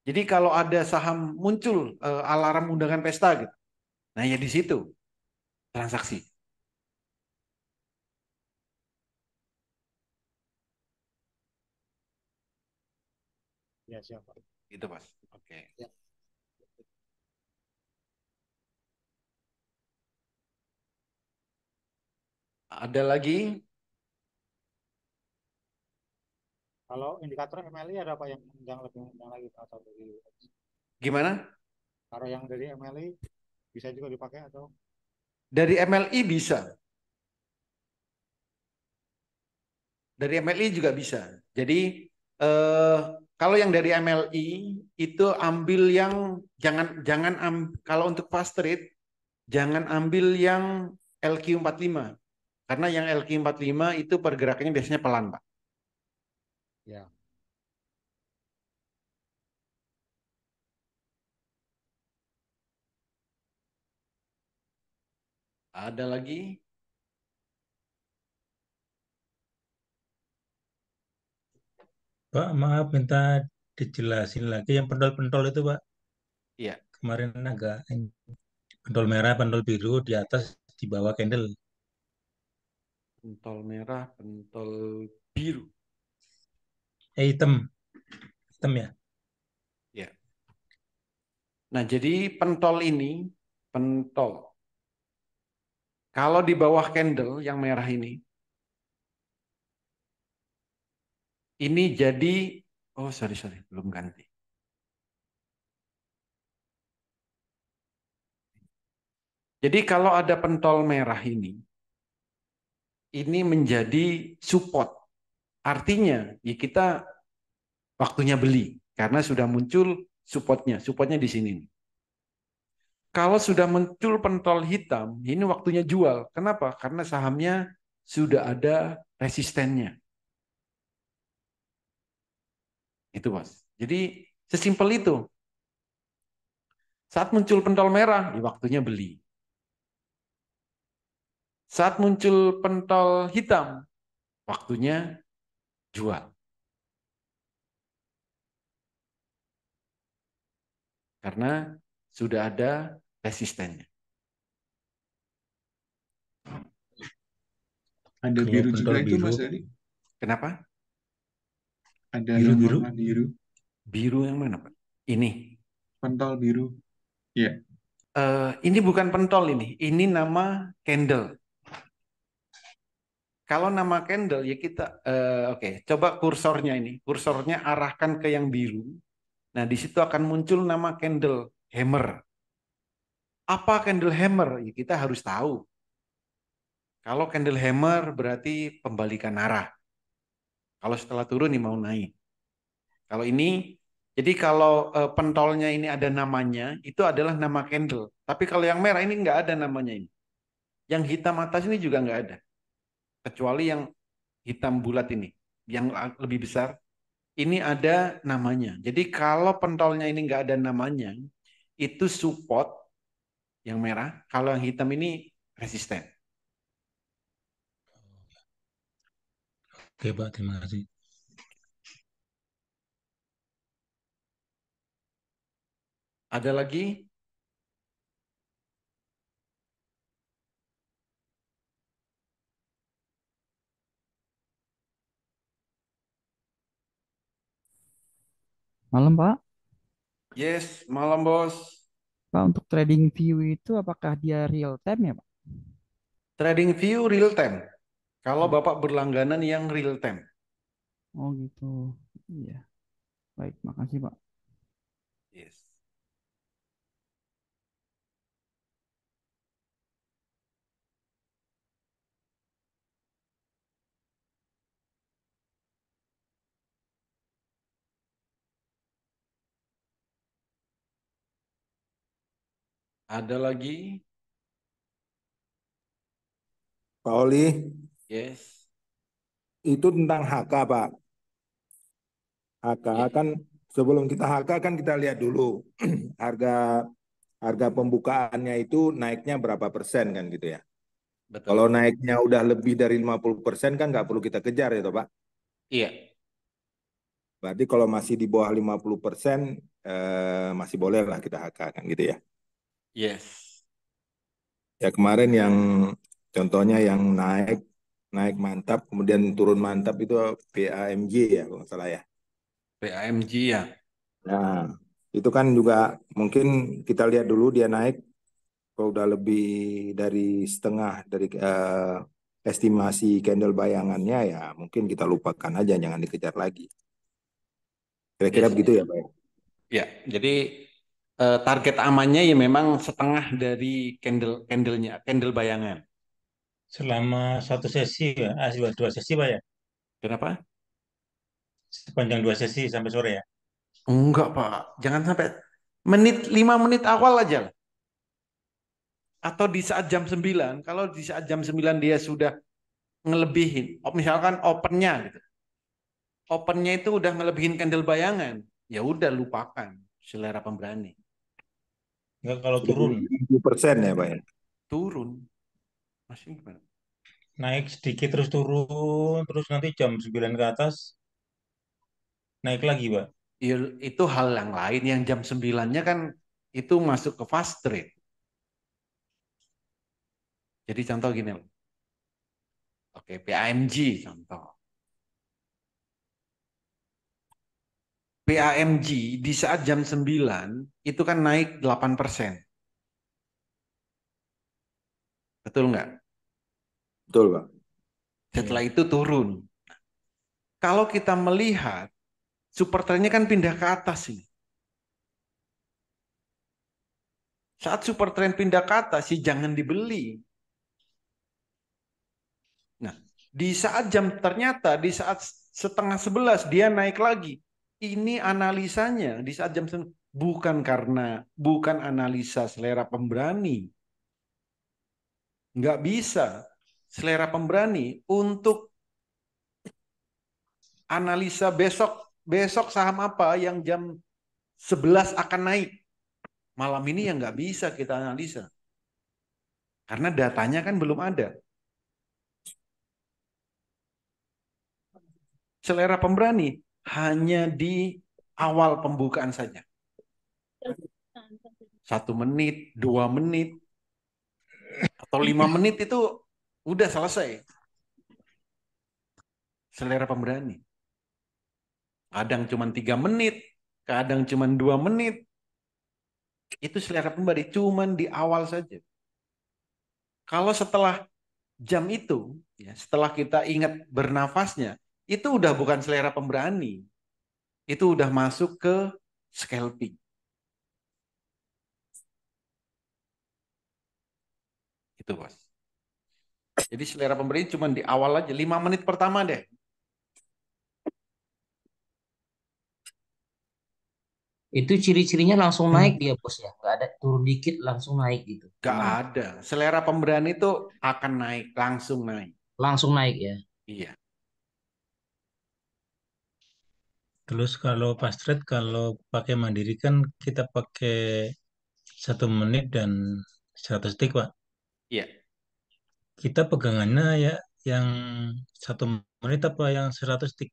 Jadi kalau ada saham muncul alarm undangan pesta gitu. Nah, ya di situ transaksi. Ya, siapa? Gitu, Mas. Oke. Ya. Ada lagi? Kalau indikator MLI ada apa yang lebih mudah lagi atau dari Gimana? kalau yang dari MLI bisa juga dipakai atau Dari MLI bisa. Dari MLI juga bisa. Jadi kalau yang dari MLI itu ambil yang kalau untuk fast trade jangan ambil yang LQ45. Karena yang LQ45 itu pergerakannya biasanya pelan, Pak. ya. Ada lagi? Pak, maaf minta dijelasin lagi yang pentol-pentol itu, Pak. Iya. Kemarin agak pentol merah, pentol biru di atas, di bawah candle. Pentol merah, pentol biru. Hitam. Hitam ya? Ya. Nah, jadi pentol ini, pentol. Kalau di bawah candle yang merah ini jadi, oh sorry, belum ganti. Jadi kalau ada pentol merah ini menjadi support. Artinya, ya kita waktunya beli karena sudah muncul supportnya di sini. Kalau sudah muncul pentol hitam, ini waktunya jual. Kenapa? Karena sahamnya sudah ada resistennya. Itu, Mas. Jadi sesimpel itu. Saat muncul pentol merah, ya waktunya beli. Saat muncul pentol hitam, waktunya jual. Karena sudah ada resistennya. Ada Kalau biru pentol juga itu, biru, Mas Ari. Kenapa? Ada yang biru-biru. warna biru. Biru yang mana, Pak? Ini. Pentol biru. Iya. Ini bukan pentol ini. Ini nama candle. Kalau nama candle ya kita, oke, coba kursornya ini. Kursornya arahkan ke yang biru. Nah, di situ akan muncul nama candle hammer. Apa candle hammer? Ya, kita harus tahu. Kalau candle hammer berarti pembalikan arah. Kalau setelah turun nih mau naik. Kalau ini, jadi kalau pentolnya ini ada namanya, itu adalah nama candle. Tapi kalau yang merah ini nggak ada namanya ini. Yang hitam atas ini juga nggak ada. Kecuali yang hitam bulat ini. Yang lebih besar. Ini ada namanya. Jadi kalau pentolnya ini nggak ada namanya, itu support yang merah. Kalau yang hitam ini resisten. Oke, Pak. Terima kasih. Ada lagi? Malam Pak. Yes, malam bos. Pak untuk trading view itu apakah dia real time ya Pak? TradingView real time. Kalau Bapak berlangganan yang real time. Oh gitu. Iya. Baik, makasih Pak. Yes. Ada lagi? Pak Oli, Yes. itu tentang HK, Pak. HK Iya, kan sebelum kita HK kan kita lihat dulu harga harga pembukaannya itu naiknya berapa persen kan gitu ya. Kalau betul. naiknya udah lebih dari 50% kan nggak perlu kita kejar ya toh, Pak. Iya, Berarti kalau masih di bawah 50% masih boleh lah kita HK kan gitu ya. yes. Ya kemarin yang contohnya yang naik mantap kemudian turun mantap itu PAMJ ya kalau nggak salah ya. PAMG ya. Nah, itu kan juga mungkin kita lihat dulu dia naik kalau udah lebih dari setengah dari estimasi candle bayangannya ya mungkin kita lupakan aja jangan dikejar lagi. Kira-kira Yes. begitu ya, Pak. Ya, jadi target amannya ya memang setengah dari candle bayangan. Selama satu sesi ya, dua sesi Pak ya, Kenapa? sepanjang dua sesi sampai sore ya. Enggak, Pak. Jangan sampai 5 menit awal aja lah. Atau di saat jam 9. Kalau di saat jam 9 dia sudah ngelebihin, misalkan opennya gitu. Opennya itu udah ngelebihin candle bayangan. Ya udah lupakan selera pemberani. Enggak kalau Sudah turun, 70% ya, Pak ya. Turun. Masih gimana? naik sedikit terus turun, terus nanti jam 9 ke atas naik lagi Pak. Ya, itu hal yang lain. Yang jam 9-nya kan itu masuk ke fast trade. Jadi contoh gini loh. Oke, PAMG contoh. PAMG di saat jam 9 itu kan naik 8%. Betul nggak? Betul, Pak. Setelah Iya. itu turun. Kalau kita melihat super trendnya kan pindah ke atas ini. Saat super trend pindah ke atas sih jangan dibeli. Nah, di saat ternyata di saat setengah 11 dia naik lagi. Ini analisanya di saat jam 11 bukan analisa selera pemberani. Nggak bisa selera pemberani untuk analisa besok saham apa yang jam 11 akan naik. Malam ini yang nggak bisa kita analisa. Karena datanya kan belum ada. Selera pemberani hanya di awal pembukaan saja. 1 menit, 2 menit, atau 5 menit itu udah selesai. Selera pemberani. Kadang cuma 3 menit, kadang cuma 2 menit. Itu selera pemberani cuma di awal saja. Kalau setelah jam itu, ya, setelah kita ingat bernafasnya, itu udah bukan selera pemberani. Itu udah masuk ke scalping. Itu, Bos. Jadi selera pemberi cuma di awal aja, 5 menit pertama deh. Itu ciri-cirinya langsung naik dia bos ya, nggak ada turun dikit langsung naik gitu. Gak Gimana? ada. Selera pemberian itu akan naik, langsung naik. Langsung naik ya. Iya. Terus kalau pas trade kalau pakai mandiri kan kita pakai 1 menit dan 100 detik Pak. Iya. Kita pegangannya ya yang 1 menit apa yang 100 detik?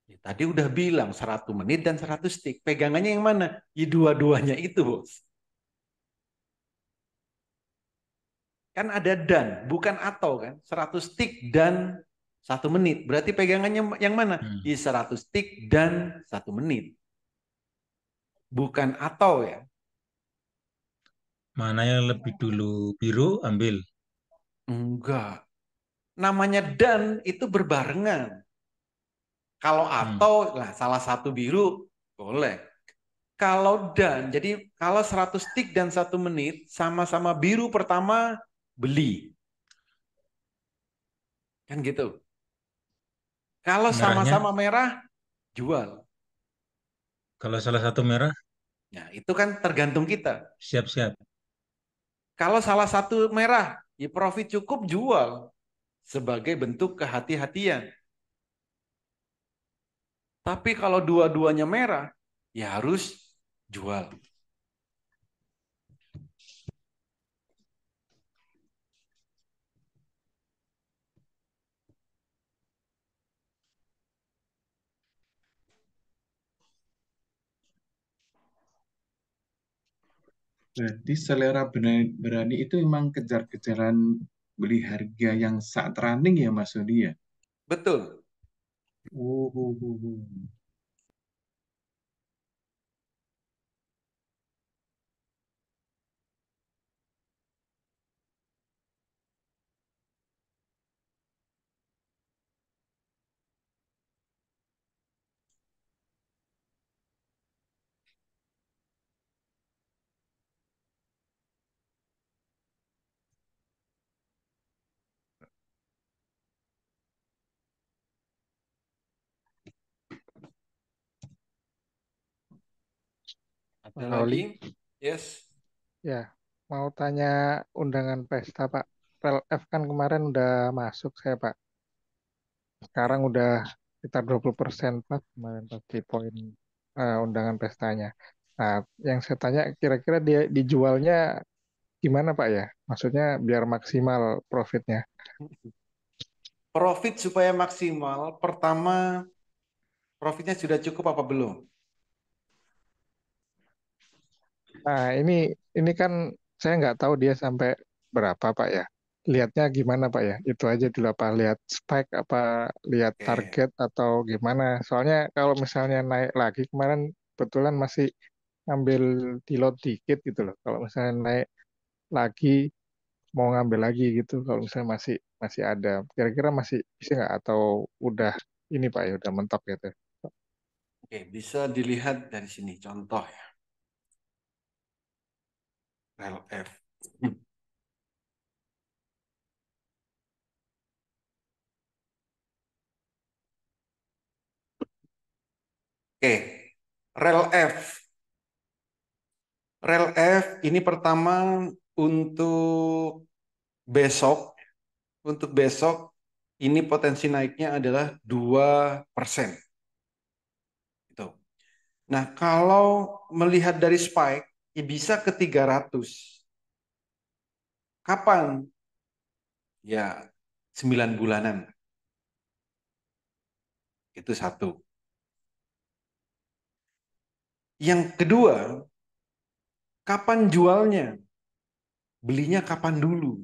Ya, tadi udah bilang 1 menit dan 100 stick. Pegangannya yang mana? Ya dua-duanya itu, Bos. Kan ada dan, bukan atau kan. 100 stick dan 1 menit. Berarti pegangannya yang mana? Ya 100 stick dan 1 menit. Bukan atau ya. Mana yang lebih dulu biru ambil. Enggak. Namanya dan itu berbarengan. Kalau Hmm. atau lah salah satu biru boleh. Kalau dan, jadi kalau 100 tik dan 1 menit sama-sama biru pertama beli. Kan gitu. Kalau Merahnya, sama-sama merah jual. kalau salah satu merah, Nah, itu kan tergantung kita. siap-siap. Kalau salah satu merah, ya profit cukup jual sebagai bentuk kehati-hatian. Tapi kalau dua-duanya merah, ya harus jual. Berarti selera berani itu memang kejar-kejaran beli harga yang saat running ya Mas Dodi ya? Betul. Oh, oh, oh, oh. Ada Pak Oli, lagi? Yes. ya mau tanya undangan pesta Pak. PLF kan kemarin udah masuk saya Pak. Sekarang udah sekitar 20% Pak kemarin Pak di poin undangan pestanya. Nah, yang saya tanya kira-kira dia dijualnya gimana Pak ya? Maksudnya biar maksimal profitnya. Profit supaya maksimal, pertama profitnya sudah cukup apa belum? Nah, ini kan saya nggak tahu dia sampai berapa Pak ya. Lihatnya gimana Pak ya? Itu aja dulu apa lihat spike apa lihat Oke. target atau gimana? Soalnya kalau misalnya naik lagi kemarin kebetulan masih ngambil tilot dikit gitu loh. Kalau misalnya naik lagi mau ngambil lagi gitu. Kalau misalnya masih masih ada, kira-kira masih bisa nggak atau udah ini Pak ya udah mentok gitu. Oke, bisa dilihat dari sini contoh ya. LF. Oke, rel F. Rel F ini pertama untuk besok. Untuk besok ini potensi naiknya adalah 2%. Itu. Nah, kalau melihat dari spike, ya bisa ke 300. Kapan? Ya, 9 bulanan. Itu satu. Yang kedua, kapan jualnya? Belinya kapan dulu?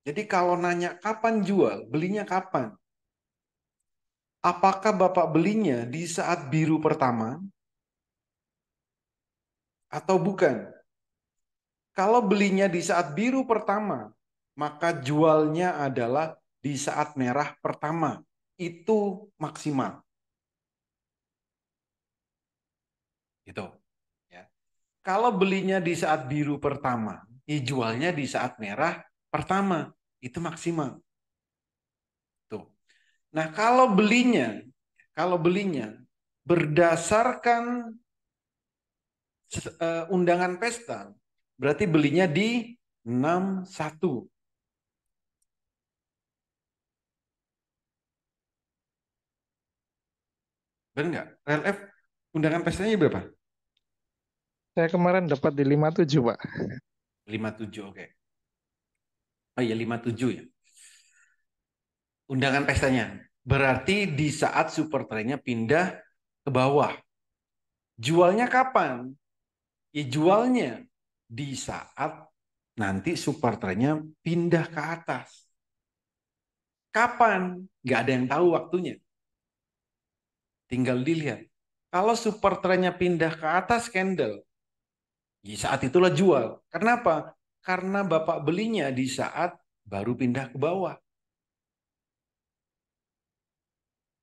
Jadi kalau nanya kapan jual, belinya kapan? Apakah Bapak belinya di saat biru pertama atau bukan? Kalau belinya di saat biru pertama, maka jualnya adalah di saat merah pertama. Itu maksimal. Gitu. Ya. Kalau belinya di saat biru pertama, jualnya di saat merah pertama. Itu maksimal. Tuh. Nah, kalau belinya berdasarkan undangan pesta, berarti belinya di 61. Benar nggak? RLF undangan pestanya berapa? Saya kemarin dapat di 57 Pak. 57, oke. Oh iya, 57 ya. Undangan pestanya. Berarti di saat super trendnya pindah ke bawah. Jualnya kapan? Ya jualnya di saat nanti super trendnya pindah ke atas. Kapan? Nggak ada yang tahu waktunya. Tinggal dilihat. Kalau super trendnya pindah ke atas candle, ya saat itulah jual. Kenapa? Karena Bapak belinya di saat baru pindah ke bawah.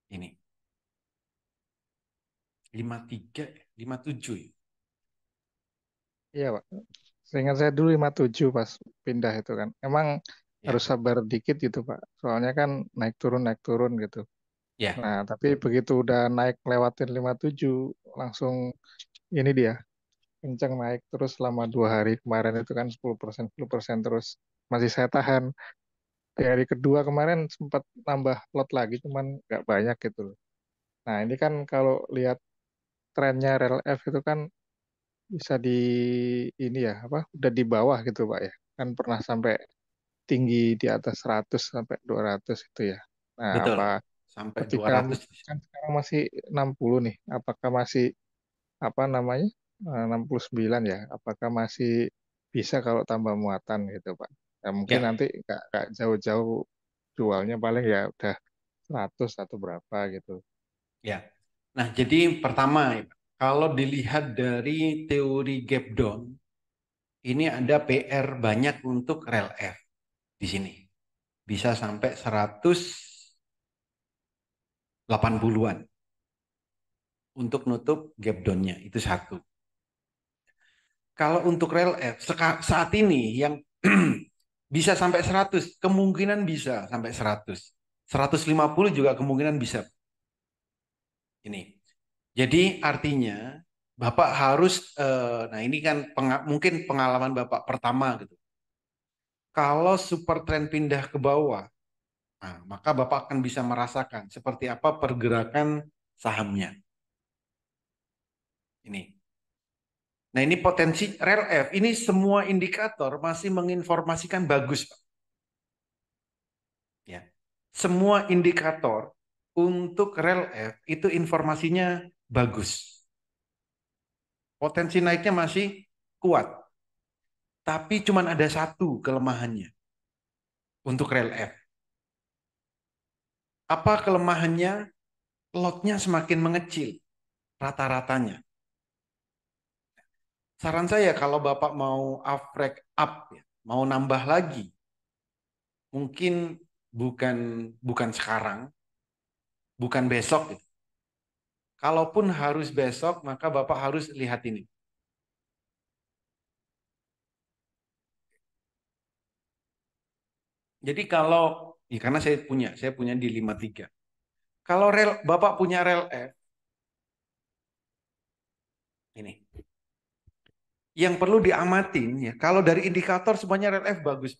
Ini 53, 57 ya. Iya, Pak. Seingat saya dulu 57 pas pindah itu kan. Emang Ya, harus sabar dikit gitu, Pak. Soalnya kan naik turun gitu. ya, Nah, tapi begitu udah naik lewatin 57, langsung ini dia, kencang naik terus selama 2 hari kemarin itu kan 10% terus. Masih saya tahan. Di hari kedua kemarin sempat nambah lot lagi, cuman nggak banyak gitu loh. Nah, ini kan kalau lihat trennya rel F itu kan bisa di ini ya, apa, udah di bawah gitu Pak ya. Kan pernah sampai tinggi di atas 100 sampai 200 itu ya. Nah, betul. apa Sampai ketika 200. kan sekarang masih 60 nih, apakah masih apa namanya 69 ya? Apakah masih bisa kalau tambah muatan gitu Pak? Ya mungkin Ya, nanti nggak jauh-jauh jualnya paling ya udah 100 atau berapa gitu. ya. Nah, jadi pertama, ya, kalau dilihat dari teori gap down, ini ada PR banyak untuk rel F di sini. Bisa sampai 180-an untuk nutup gap down-nya. Itu satu. Kalau untuk rel F, saat ini yang bisa sampai 100, kemungkinan bisa sampai 100. 150 juga kemungkinan bisa. Ini. Jadi artinya Bapak harus, nah ini kan mungkin pengalaman Bapak pertama gitu. Kalau super trend pindah ke bawah, nah, maka Bapak akan bisa merasakan seperti apa pergerakan sahamnya. Ini. Nah ini potensi rel F, ini semua indikator masih menginformasikan bagus, Pak. Ya. Semua indikator untuk rel F itu informasinya bagus. Potensi naiknya masih kuat. Tapi cuma ada satu kelemahannya untuk rel F. Apa kelemahannya? Lotnya semakin mengecil rata-ratanya. Saran saya kalau Bapak mau upgrade up, ya, mau nambah lagi, mungkin bukan bukan sekarang, bukan besok. Gitu. Kalaupun harus besok, maka Bapak harus lihat ini. Jadi kalau, ya karena saya punya di 53. Kalau Bapak punya rel F, ini. Yang perlu diamatin ya, kalau dari indikator semuanya rel F bagus.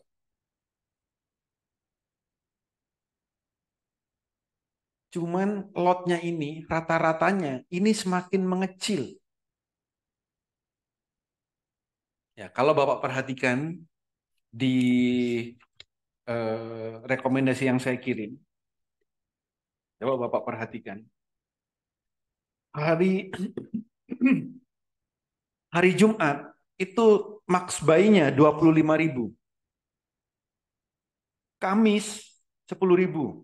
Cuman lotnya ini, rata-ratanya ini semakin mengecil. Ya, kalau Bapak perhatikan di rekomendasi yang saya kirim, coba Bapak perhatikan. Hari hari Jumat itu max buy-nya 25.000. Kamis 10.000.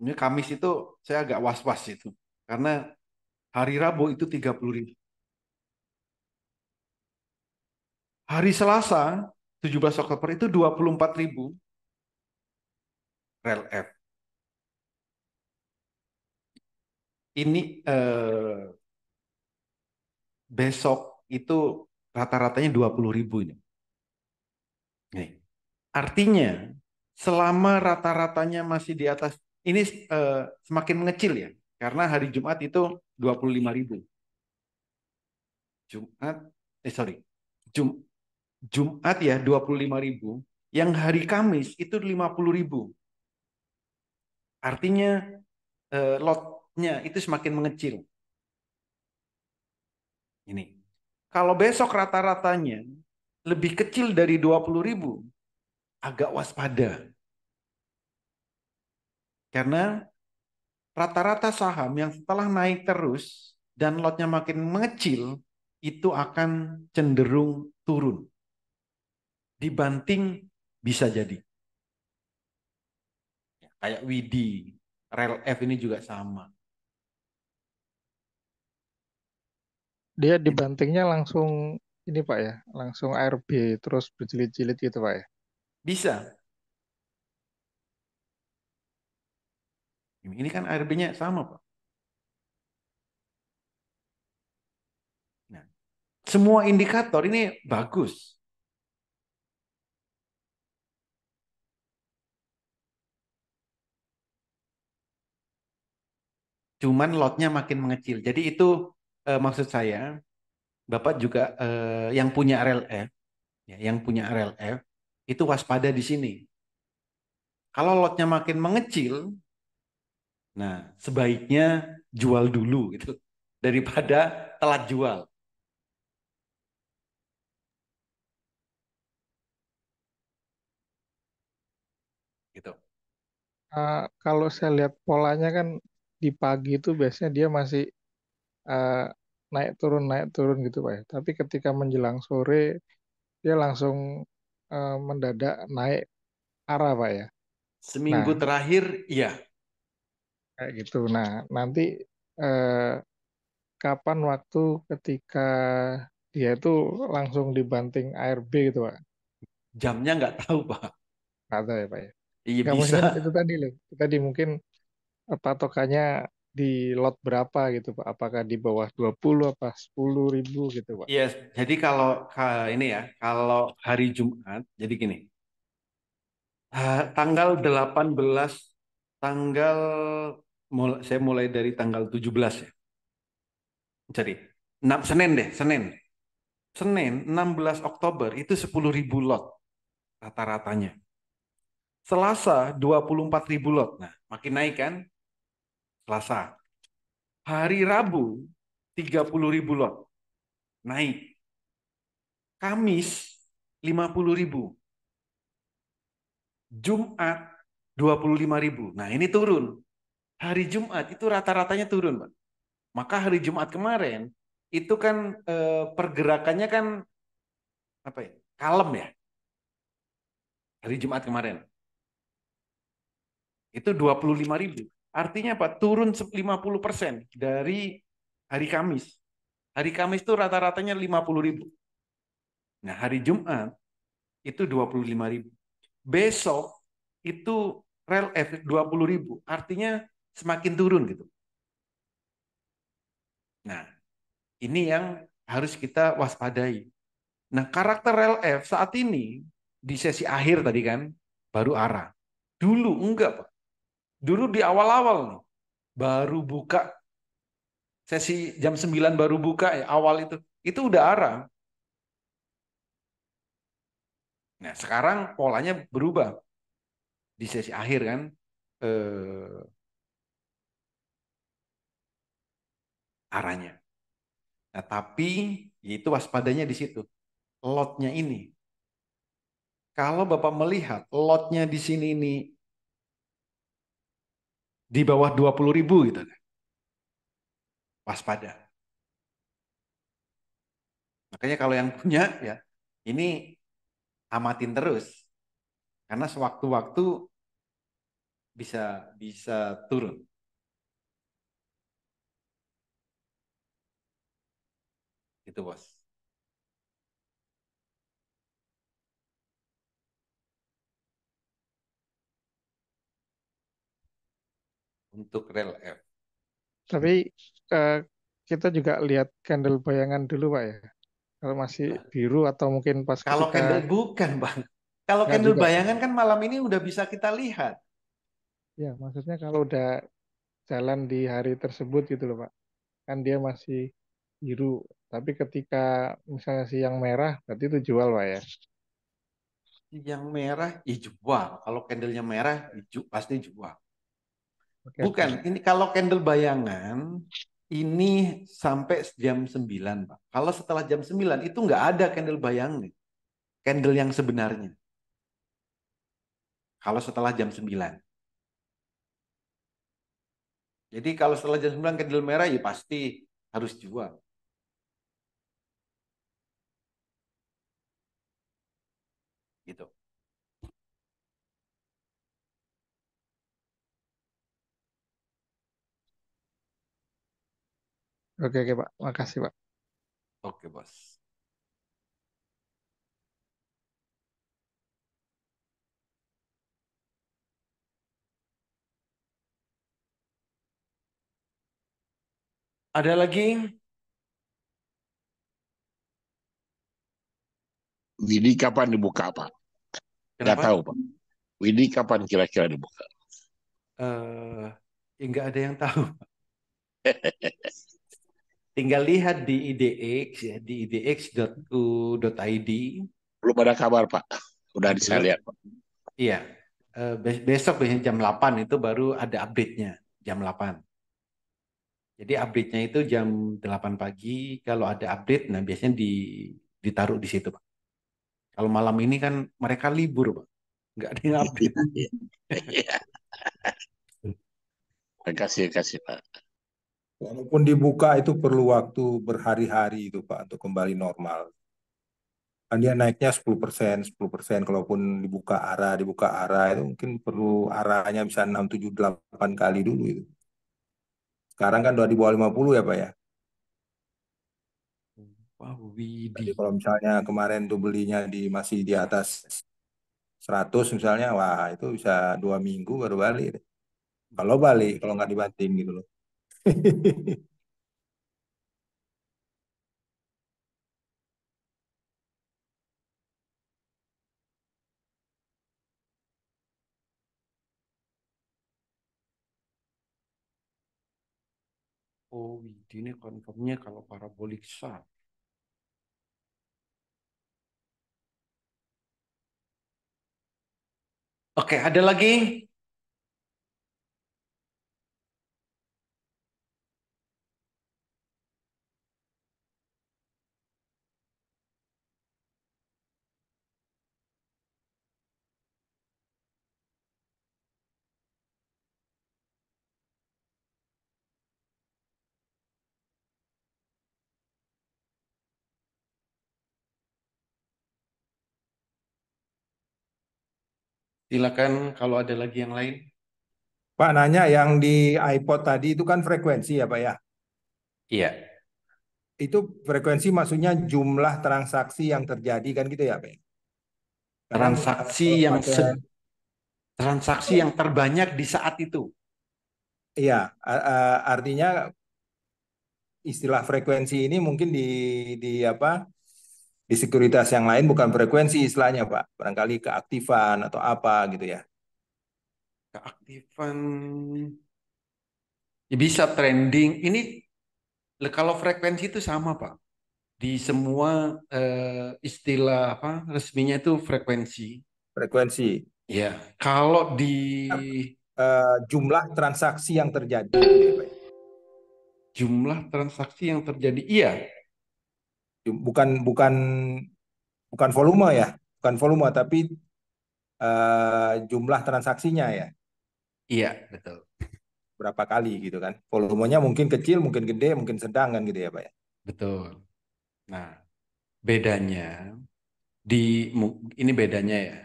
Ini Kamis itu saya agak was-was itu. Karena hari Rabu itu 30.000. Hari Selasa 17 Oktober itu 24.000 rel F. Ini besok itu rata-ratanya 20.000 ini. Nih. Artinya selama rata-ratanya masih di atas, ini semakin mengecil ya. Karena hari Jumat itu 25.000. Jumat, sorry. Jumat ya 25.000. Yang hari Kamis itu 50.000. Artinya lotnya itu semakin mengecil. Ini. Kalau besok rata-ratanya lebih kecil dari 20.000, agak waspada. Karena rata-rata saham yang setelah naik terus dan lotnya makin mengecil, itu akan cenderung turun. Dibanting bisa jadi. Kayak Widi, rel F ini juga sama. Dia dibantingnya langsung ini Pak ya, langsung ARB terus berjilid-jilid gitu Pak ya. Bisa. Ini kan ARB-nya sama, Pak. Nah, semua indikator ini bagus. Cuman lotnya makin mengecil. Jadi itu maksud saya, Bapak juga yang punya RLF, ya, yang punya RLF itu waspada di sini. Kalau lotnya makin mengecil, nah sebaiknya jual dulu gitu daripada telat jual. Gitu. Kalau saya lihat polanya kan di pagi itu biasanya dia masih eh, naik turun gitu Pak ya. Tapi ketika menjelang sore dia langsung mendadak naik arah Pak ya. Nah, Seminggu terakhir, iya. kayak gitu. Nah, nanti eh, kapan waktu ketika dia itu langsung dibanting ARB gitu Pak? Jamnya nggak tahu, Pak. Nggak tahu ya Pak ya. Iya Nggak bisa. mungkin itu tadi loh. Itu tadi mungkin patokannya di lot berapa gitu Pak? Apakah di bawah 20 apa 10.000 gitu Pak? Iya, jadi kalau ini ya, kalau hari Jumat, jadi gini, tanggal 18, tanggal saya mulai dari tanggal 17 ya. Jadi, Senin deh, Senin. Senin 16 Oktober itu 10.000 lot rata-ratanya. Selasa 24.000 lot. Nah, makin naik kan? Selasa. Hari Rabu 30.000 lot. Naik. Kamis 50.000. Jumat 25.000. Nah, ini turun. Hari Jumat itu rata-ratanya turun, Pak. Maka hari Jumat kemarin itu kan pergerakannya kan apa ya? Kalem ya. Hari Jumat kemarin. Itu 25.000. Artinya apa? Turun 50% dari hari Kamis. Hari Kamis itu rata-ratanya 50.000. Nah, hari Jumat itu 25.000. Besok itu rel F 20.000. Artinya semakin turun gitu. Nah, ini yang harus kita waspadai. Nah, karakter rel F saat ini di sesi akhir tadi kan baru arah. Dulu enggak, Pak. Dulu di awal-awal nih baru buka sesi jam 9 baru buka ya awal itu udah arah. Nah, sekarang polanya berubah di sesi akhir kan arahnya. Nah, tapi itu waspadanya di situ. Lotnya ini. Kalau Bapak melihat lotnya di sini ini di bawah 20.000 gitu kan. Waspada. Makanya kalau yang punya ya ini amatin terus. Karena sewaktu-waktu bisa bisa turun. Gitu, Bos. Untuk rel F. Tapi eh, kita juga lihat candle bayangan dulu Pak ya. Kalau masih biru atau mungkin pas Kalau ketika candle bukan, Bang. Kalau nggak candle juga. bayangan kan malam ini udah bisa kita lihat. Ya, maksudnya kalau udah jalan di hari tersebut gitu loh Pak. Kan dia masih biru. Tapi ketika misalnya siang merah, berarti itu jual Pak ya. Yang merah jual. Kalau candlenya merah hijau pasti jual. Oke, Bukan, oke. ini kalau candle bayangan ini sampai jam 9, Pak. Kalau setelah jam 9 itu nggak ada candle bayangan. Candle yang sebenarnya. Kalau setelah jam 9. Jadi kalau setelah jam 9 candle merah ya pasti harus jual. Gitu. Oke, oke Pak. Makasih Pak. Oke, Bos. Ada lagi? Widi kapan dibuka, Pak? Nggak Kenapa? tahu, Pak. Widi kapan kira-kira dibuka? Nggak ada yang tahu. Tinggal lihat di IDX ya, di idx.u.id. Belum ada kabar, Pak. Udah bisa Belum. lihat, Pak. Iya. Besok biasanya jam 8 itu baru ada update-nya. Jam 8. Jadi update-nya itu jam 8 pagi. Kalau ada update, nah biasanya ditaruh di situ, Pak. Kalau malam ini kan mereka libur, Pak. Nggak ada yang update. Kasih, Pak. Walaupun dibuka itu perlu waktu berhari-hari itu Pak untuk kembali normal. Kan dia naiknya 10%. Kalaupun dibuka arah itu mungkin perlu arahnya bisa 6, 7, 8 kali dulu itu. Sekarang kan udah di bawah 50 ya Pak ya. Wah, Jadi Widih. kalau misalnya kemarin tuh belinya masih di atas 100 misalnya, wah itu bisa 2 minggu baru balik. Kalau balik, kalau nggak dibanting gitu loh. Oh, Widih ini confirmnya kalau parabolik sharp. Oke, ada lagi? Silakan kalau ada lagi yang lain. Pak nanya yang di iPod tadi itu kan frekuensi ya Pak ya? Iya. Itu frekuensi maksudnya jumlah transaksi yang terjadi kan gitu ya Pak? Karena kan, Transaksi kalau yang pakai transaksi yang terbanyak di saat itu. iya, artinya istilah frekuensi ini mungkin di apa? Di sekuritas yang lain bukan frekuensi istilahnya Pak. Barangkali keaktifan atau apa gitu ya. Keaktifan ya bisa trending. Ini kalau frekuensi itu sama, Pak. Di semua istilah apa resminya itu frekuensi. Frekuensi. Ya, kalau di Jumlah transaksi yang terjadi gitu ya Pak. jumlah transaksi yang terjadi, iya. Bukan bukan bukan volume ya, bukan volume tapi jumlah transaksinya ya. Iya, betul. Berapa kali gitu kan. Volumenya mungkin kecil, mungkin gede, mungkin sedang kan gitu ya Pak ya. Betul. Nah, bedanya di ini bedanya ya.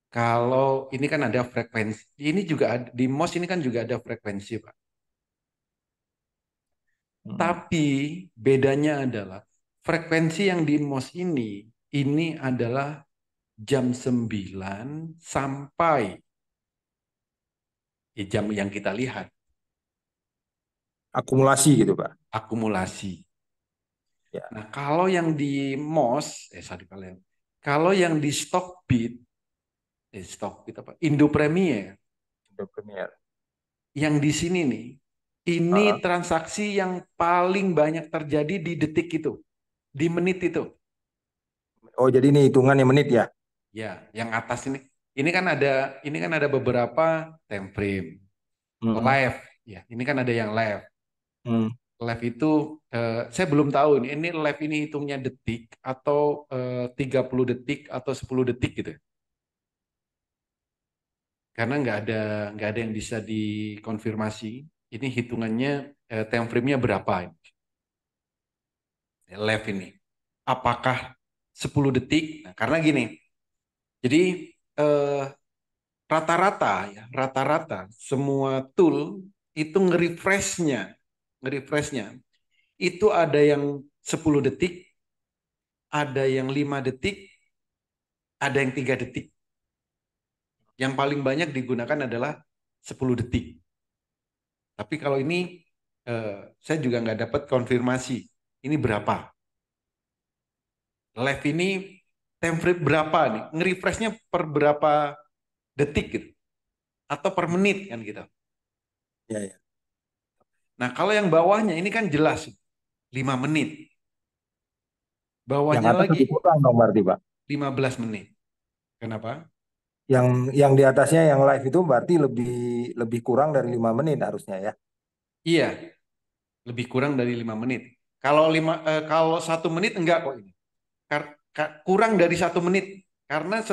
Kalau ini kan ada frekuensi, ini juga di MOS ini kan juga ada frekuensi, Pak. Tapi bedanya adalah frekuensi yang di MOS ini adalah jam 9 sampai jam yang kita lihat. Akumulasi gitu Pak. Akumulasi. Ya. Nah, kalau yang di MOS, sorry kalian, kalau yang di Stockbit, Stockbit apa? Indo Premier, yang di sini nih, ini transaksi yang paling banyak terjadi di detik itu, di menit itu. Oh, jadi ini hitungannya menit ya? Ya, yang atas ini kan ada beberapa time frame, live, ya, ini kan ada yang live. Live itu saya belum tahu ini live ini hitungnya detik atau 30 detik atau 10 detik gitu. Karena nggak ada yang bisa dikonfirmasi. Ini hitungannya time frame-nya berapa ini? Live ini. Apakah 10 detik? Nah, karena gini. Jadi rata-rata ya, rata-rata semua tool itu nge-refresh-nya itu ada yang 10 detik, ada yang 5 detik, ada yang 3 detik. Yang paling banyak digunakan adalah 10 detik. Tapi kalau ini saya juga nggak dapat konfirmasi. Ini berapa? Live ini time frame berapa nih? Nge-refreshnya per berapa detik gitu? Atau per menit kan gitu. Ya, ya. Nah kalau yang bawahnya ini kan jelas 5 menit. Yang Bawahnya atas lagi lebih kurang dong berarti, Pak. 15 menit. Kenapa? Yang di atasnya yang live itu berarti lebih lebih kurang dari 5 menit harusnya ya. Iya, lebih kurang dari 5 menit. Kalau 1 menit enggak kok ini. Kurang dari 1 menit. Karena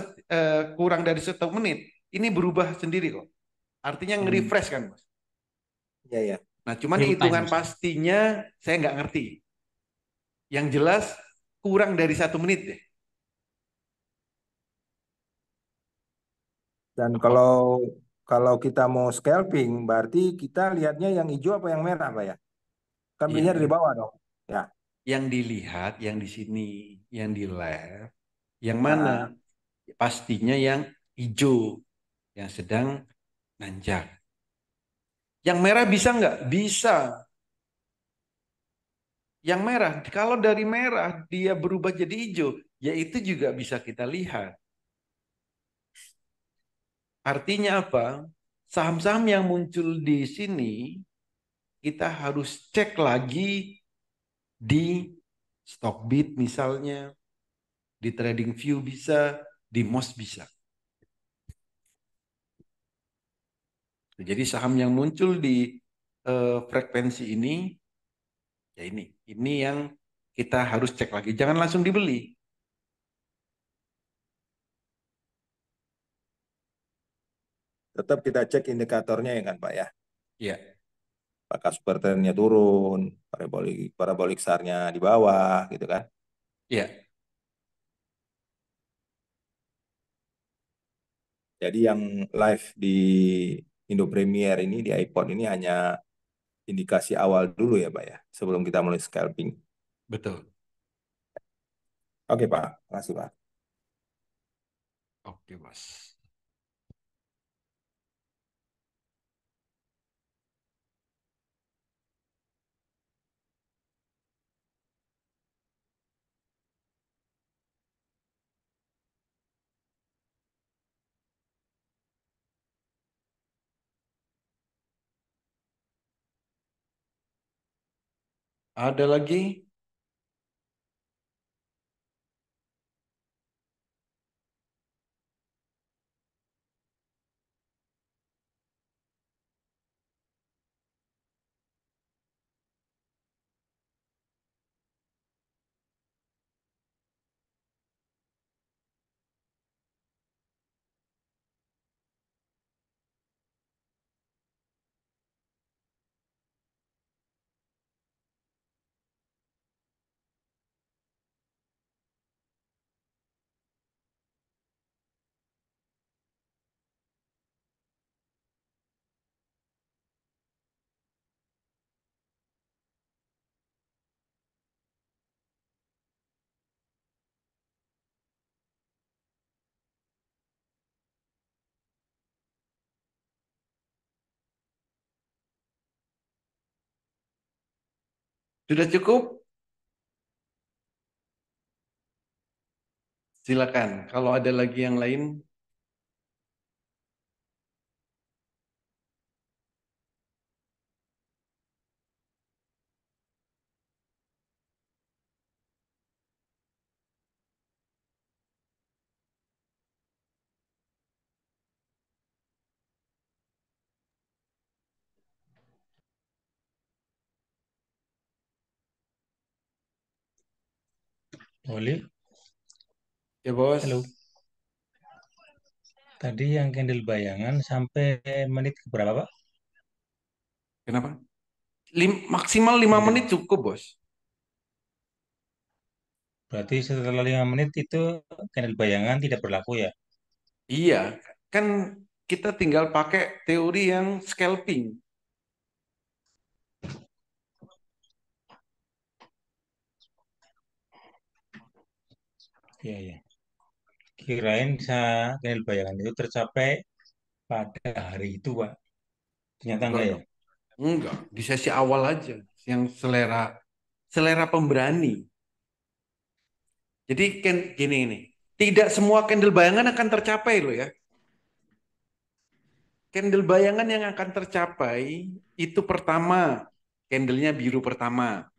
kurang dari 1 menit ini berubah sendiri kok. Artinya nge-refresh kan, Mas. Iya, ya. Nah, cuman Real time, hitungan Mas. pastinya saya nggak ngerti. Yang jelas kurang dari 1 menit deh. Dan kalau kita mau scalping berarti kita lihatnya yang hijau apa yang merah, Pak ya? Kan belinya Iya. dari bawah dong. Ya. Yang dilihat, yang di sini, yang di left, yang Ah, mana? Pastinya yang hijau, yang sedang nanjak. Yang merah bisa nggak? Bisa. Yang merah, kalau dari merah dia berubah jadi hijau, ya itu juga bisa kita lihat. Artinya apa? Saham-saham yang muncul di sini, kita harus cek lagi di Stockbit misalnya, di TradingView bisa, di MOS bisa. Jadi saham yang muncul di frekuensi ini, ya ini yang kita harus cek lagi. Jangan langsung dibeli. tetap kita cek indikatornya ya kan, Pak ya. Ya, Apakah super trendnya turun, parabolik SAR-nya di bawah gitu kan. ya. Jadi yang live di Indo Premier ini di iPod ini hanya indikasi awal dulu ya, Pak ya, sebelum kita mulai scalping. Betul. Oke, Pak. Makasih, Pak. Oke, Mas. Ada lagi? Sudah cukup? Silakan. Kalau ada lagi yang lain, Boleh. ya Bos. Halo. Tadi yang candle bayangan sampai menit ke berapa, Pak? Kenapa? Maksimal 5 Candle. menit cukup, Bos. Berarti setelah 5 menit itu candle bayangan tidak berlaku ya? Iya, kan kita tinggal pakai teori yang scalping. Iya, iya. Kirain candle bayangan itu tercapai pada hari itu, Pak. Ternyata Enggak enggak ya? dong. Enggak, di sesi awal aja yang selera pemberani. Jadi gini ini, tidak semua candle bayangan akan tercapai loh ya. Candle bayangan yang akan tercapai itu pertama, candlenya biru pertama.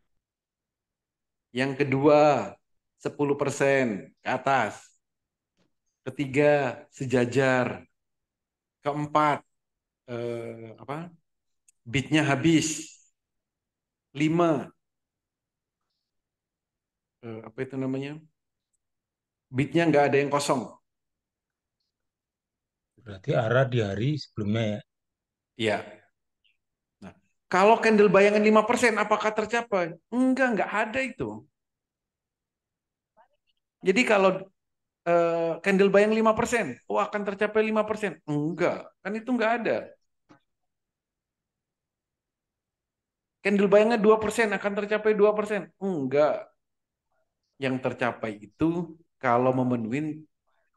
Yang kedua, 10% ke atas. Ketiga, sejajar. Keempat, apa? Bitnya habis. 5, apa itu namanya? Bitnya nggak ada yang kosong. Berarti arah di hari sebelumnya ya. Iya. Nah, kalau candle bayangan 5%, apakah tercapai? Enggak ada itu. Jadi kalau candle bayang 5%, oh akan tercapai 5%. Enggak, kan itu enggak ada. Candle bayangnya 2% akan tercapai 2%. Enggak. Yang tercapai itu kalau memenuhi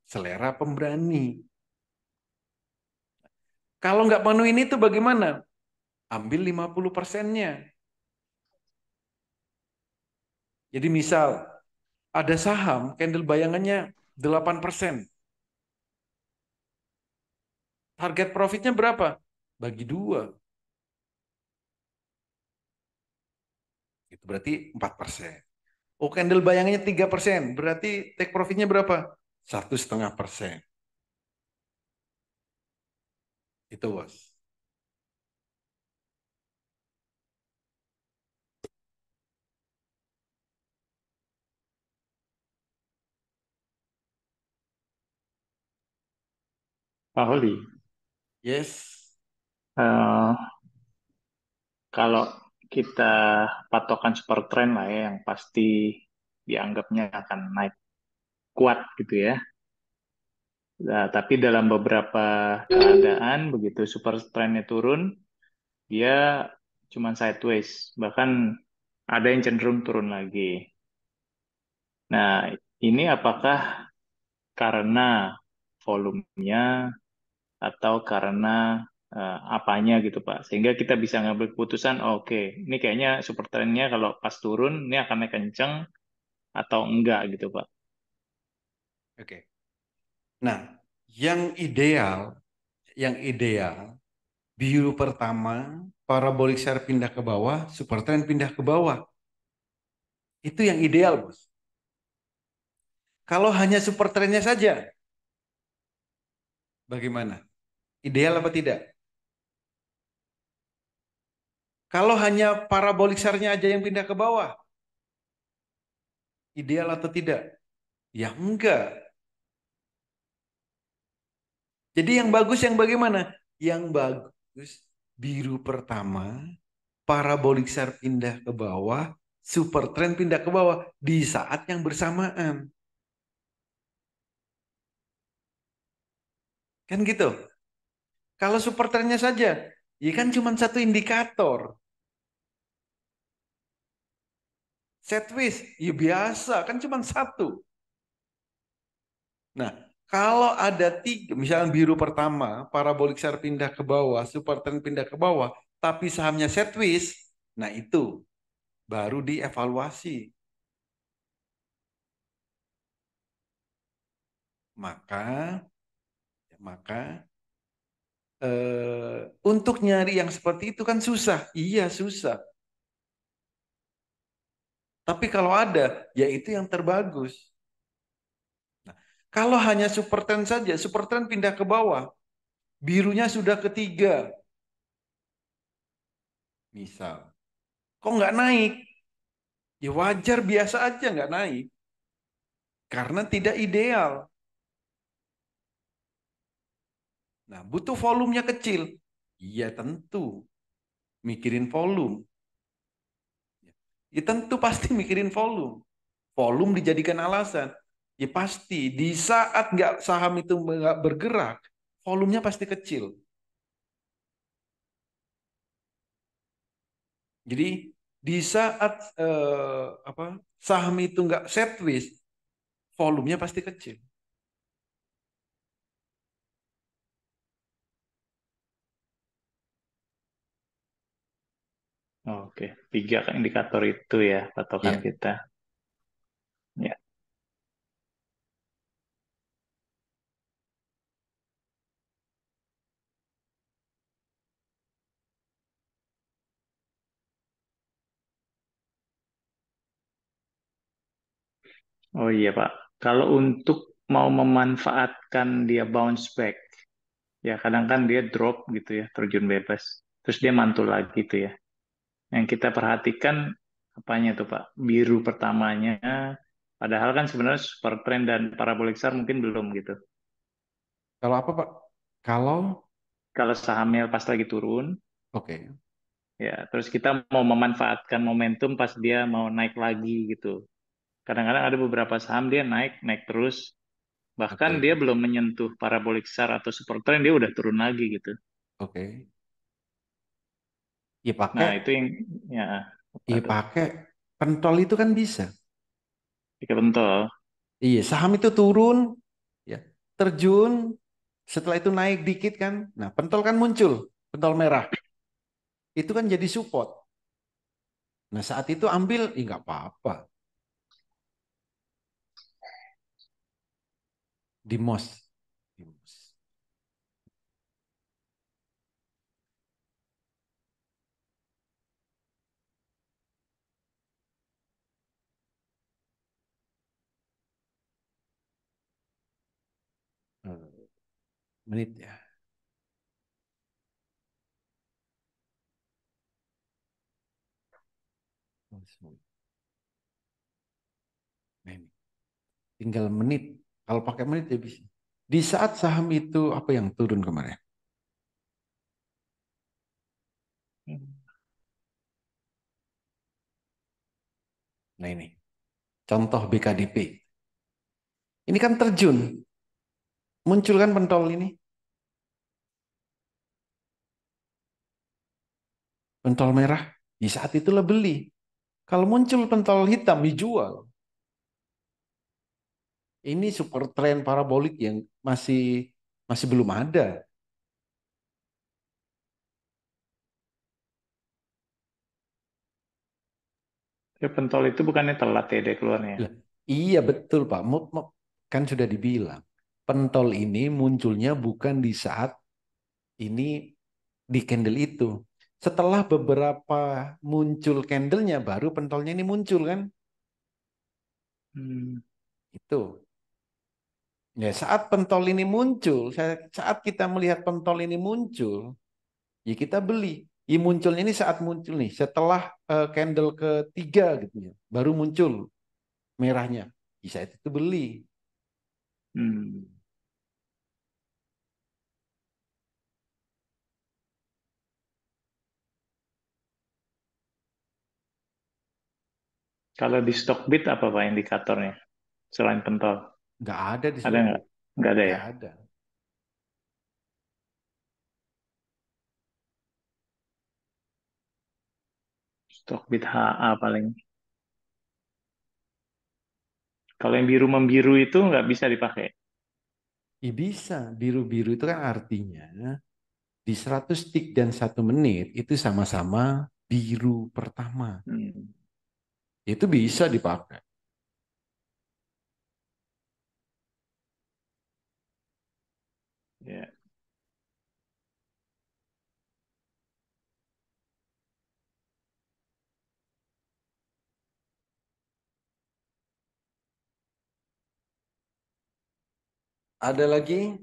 selera pemberani. Kalau nggak memenuhi itu bagaimana? Ambil 50%-nya. Jadi misal ada saham candle bayangannya 8%. Target profitnya berapa? Bagi 2. Itu berarti 4%. Oh, candle bayangannya 3%. Berarti take profitnya berapa? 1,5%. Itu, Bos. Pak Holi, Yes. eh, kalau kita patokan super trend lah ya, yang pasti dianggapnya akan naik kuat gitu ya. Nah, tapi dalam beberapa keadaan begitu super trendnya turun, dia cuma sideways, bahkan ada yang cenderung turun lagi. Nah, ini apakah karena volumenya atau karena apanya gitu Pak? Sehingga kita bisa ngambil keputusan, oh, oke, ini kayaknya super trendnya kalau pas turun ini akan naik kenceng atau enggak gitu Pak. Oke. Nah, yang ideal biru pertama, parabolic share pindah ke bawah, super trend pindah ke bawah. Itu yang ideal, Bos. Kalau hanya super trendnya saja, bagaimana? Ideal apa tidak? Kalau hanya parabolic share-nya aja yang pindah ke bawah, ideal atau tidak? Ya enggak. Jadi yang bagus yang bagaimana? Yang bagus biru pertama, parabolic share pindah ke bawah, super trend pindah ke bawah di saat yang bersamaan. Kan gitu. Kalau super trendnya saja, ya kan cuma satu indikator. Sideways, ya biasa, kan cuma satu. Nah, kalau ada 3, misalnya biru pertama, parabolic share pindah ke bawah, super trend pindah ke bawah, tapi sahamnya sideways, nah itu baru dievaluasi. Maka untuk nyari yang seperti itu kan susah. Iya, susah. Tapi kalau ada, ya itu yang terbagus. Nah, kalau hanya super trend saja, super trend pindah ke bawah, birunya sudah ketiga. Misal, kok nggak naik? Ya wajar biasa aja nggak naik. Karena tidak ideal. Nah, butuh volumenya kecil. Iya tentu. Mikirin volume. Ya tentu pasti mikirin volume. Volume dijadikan alasan. Ya pasti di saat nggak saham itu nggak bergerak, volumenya pasti kecil. Jadi di saat apa saham itu nggak sideways, volumenya pasti kecil. Oke, 3 indikator itu ya patokan Ya. kita. Ya. Oh iya Pak, kalau untuk mau memanfaatkan dia bounce back, ya kadang kan dia drop gitu ya, terjun bebas, terus dia mantul lagi tuh ya. Yang kita perhatikan apanya tuh Pak? Biru pertamanya, padahal kan sebenarnya super trend dan parabolic SAR mungkin belum gitu. Kalau apa, Pak? Kalau Kalau sahamnya pas lagi turun, oke. ya terus kita mau memanfaatkan momentum pas dia mau naik lagi gitu. Kadang-kadang ada beberapa saham dia naik, naik terus, bahkan Oke. dia belum menyentuh parabolic SAR atau super trend dia udah turun lagi gitu. Oke. Ya Nah, pakai itu yang ya apa ya tuh? pakai pentol itu kan bisa. Jika pentol. Iya, saham itu turun, ya, terjun, setelah itu naik dikit kan. Nah, pentol kan muncul, pentol merah. Itu kan jadi support. Nah, saat itu ambil, nggak apa-apa. Di MOS. Di MOS. Menit ya. Nah, ini. Tinggal menit. Kalau pakai menit ya bisa. Di saat saham itu apa yang turun kemarin? Nah ini, contoh BKDP. Ini kan terjun, muncul kan pentol ini. Pentol merah, di saat itulah beli. Kalau muncul pentol hitam, dijual. Ini super trend parabolik yang masih masih belum ada. Ya pentol itu bukannya telat ya dia keluarnya. Lah, iya betul Pak. Kan sudah dibilang. Pentol ini munculnya bukan di saat ini di candle itu. Setelah beberapa muncul candlenya baru pentolnya ini muncul kan? Hmm. Itu. Ya, saat pentol ini muncul, saat kita melihat pentol ini muncul, ya kita beli. Ya munculnya ini saat muncul nih, setelah candle ketiga gitu ya, baru muncul merahnya. Di saat itu beli. Hmm. Kalau di Stockbit apa Pak indikatornya selain pentol? Nggak ada di Ada nggak? Shopee. Nggak ada ya? Nggak ada. Stockbit HA paling. Kalau yang biru membiru itu nggak bisa dipakai. Ya bisa, biru-biru itu kan artinya di 100 tick dan 1 menit itu sama-sama biru pertama. Hmm. Itu bisa dipakai. Ya. Ada lagi?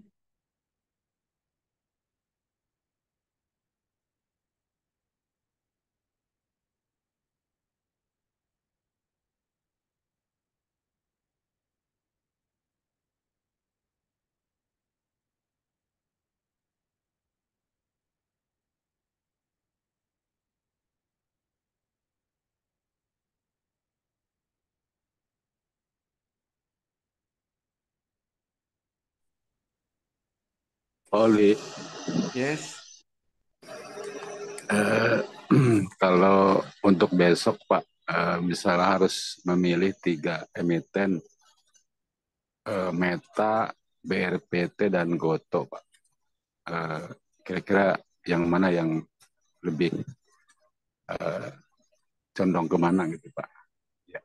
Oli, Yes. eh, kalau untuk besok Pak, misalnya harus memilih 3 emiten, Meta, BRPT, dan Goto Pak. Eh, Kira-kira yang mana yang lebih eh, condong kemana gitu Pak. Ya,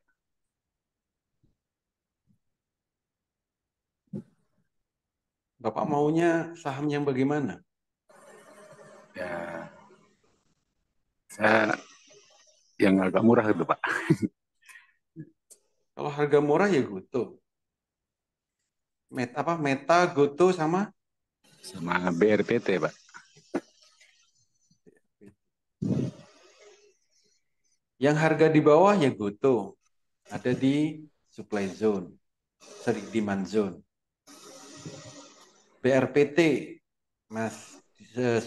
Bapak maunya saham yang bagaimana? ya saya yang agak murah itu Pak. Kalau harga murah ya Goto. Meta, Goto sama Sama BRPT Pak. yang harga di bawah ya Goto. Ada di supply zone, sorry, demand zone. BRPT, Mas,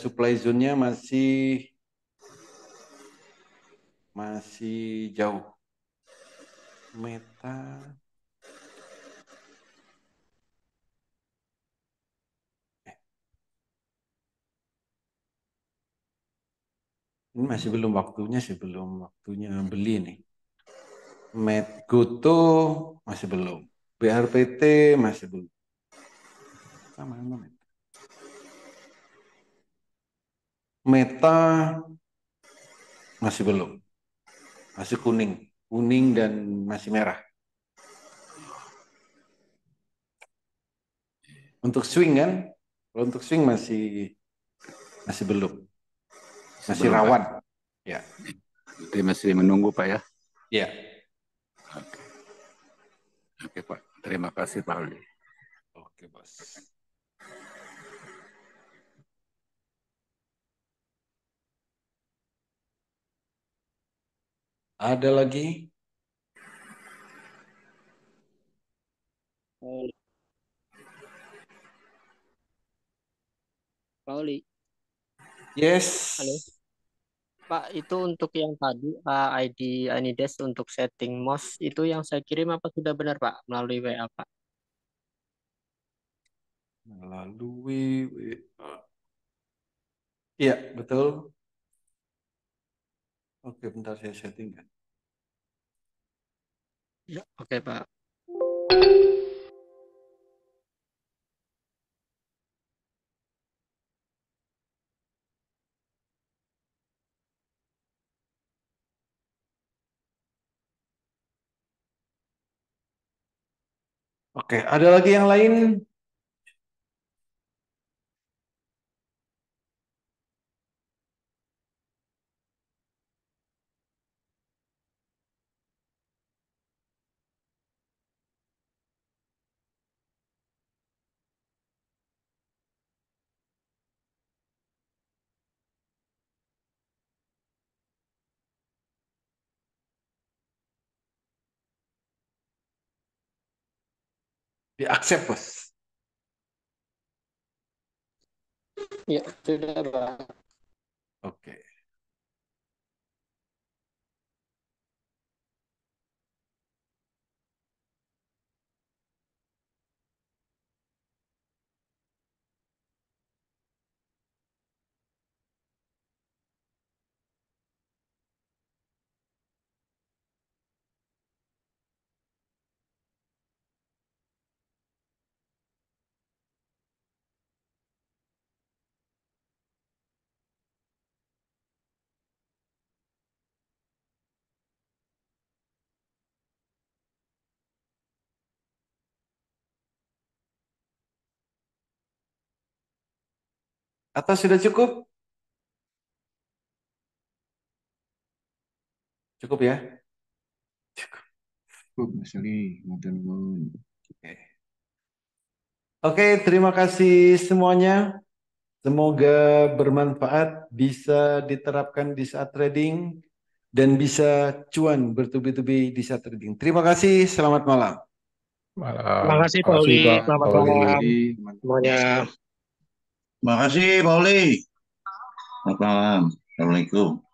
supply zone-nya masih jauh. Meta ini masih belum waktunya beli nih. Goto masih belum. BRPT masih belum. Sama Meta. Meta masih belum. Masih kuning dan masih merah. Untuk swing kan? Kalau untuk swing masih belum. Masih Belum, Pak. rawan. Ya. Jadi masih menunggu Pak ya. Ya. Oke. Oke Pak. Terima kasih Pak Oli. Oke, Bos. Ada lagi? Pak Oli, Yes. halo. Pak, itu untuk yang tadi ID Anides untuk setting MOS itu yang saya kirim apa sudah benar Pak melalui WA Pak? Melalui WA. Iya, betul. Oke, bentar saya settingkan. Ya, oke Pak. Oke, ada lagi yang lain? Di accept, Bos. Ya, sudah Pak. Oke. Atau sudah cukup? Cukup ya? Cukup, Mas Ali. Matur nuwun. Oke. Oke, terima kasih semuanya. Semoga bermanfaat, bisa diterapkan di saat trading, dan bisa cuan bertubi-tubi di saat trading. Terima kasih, selamat malam. Terima kasih Pak Makasih, Oli. Pak. Selamat Pak Oli. malam semuanya. Terima kasih Pak Oli. Selamat malam. Assalamualaikum.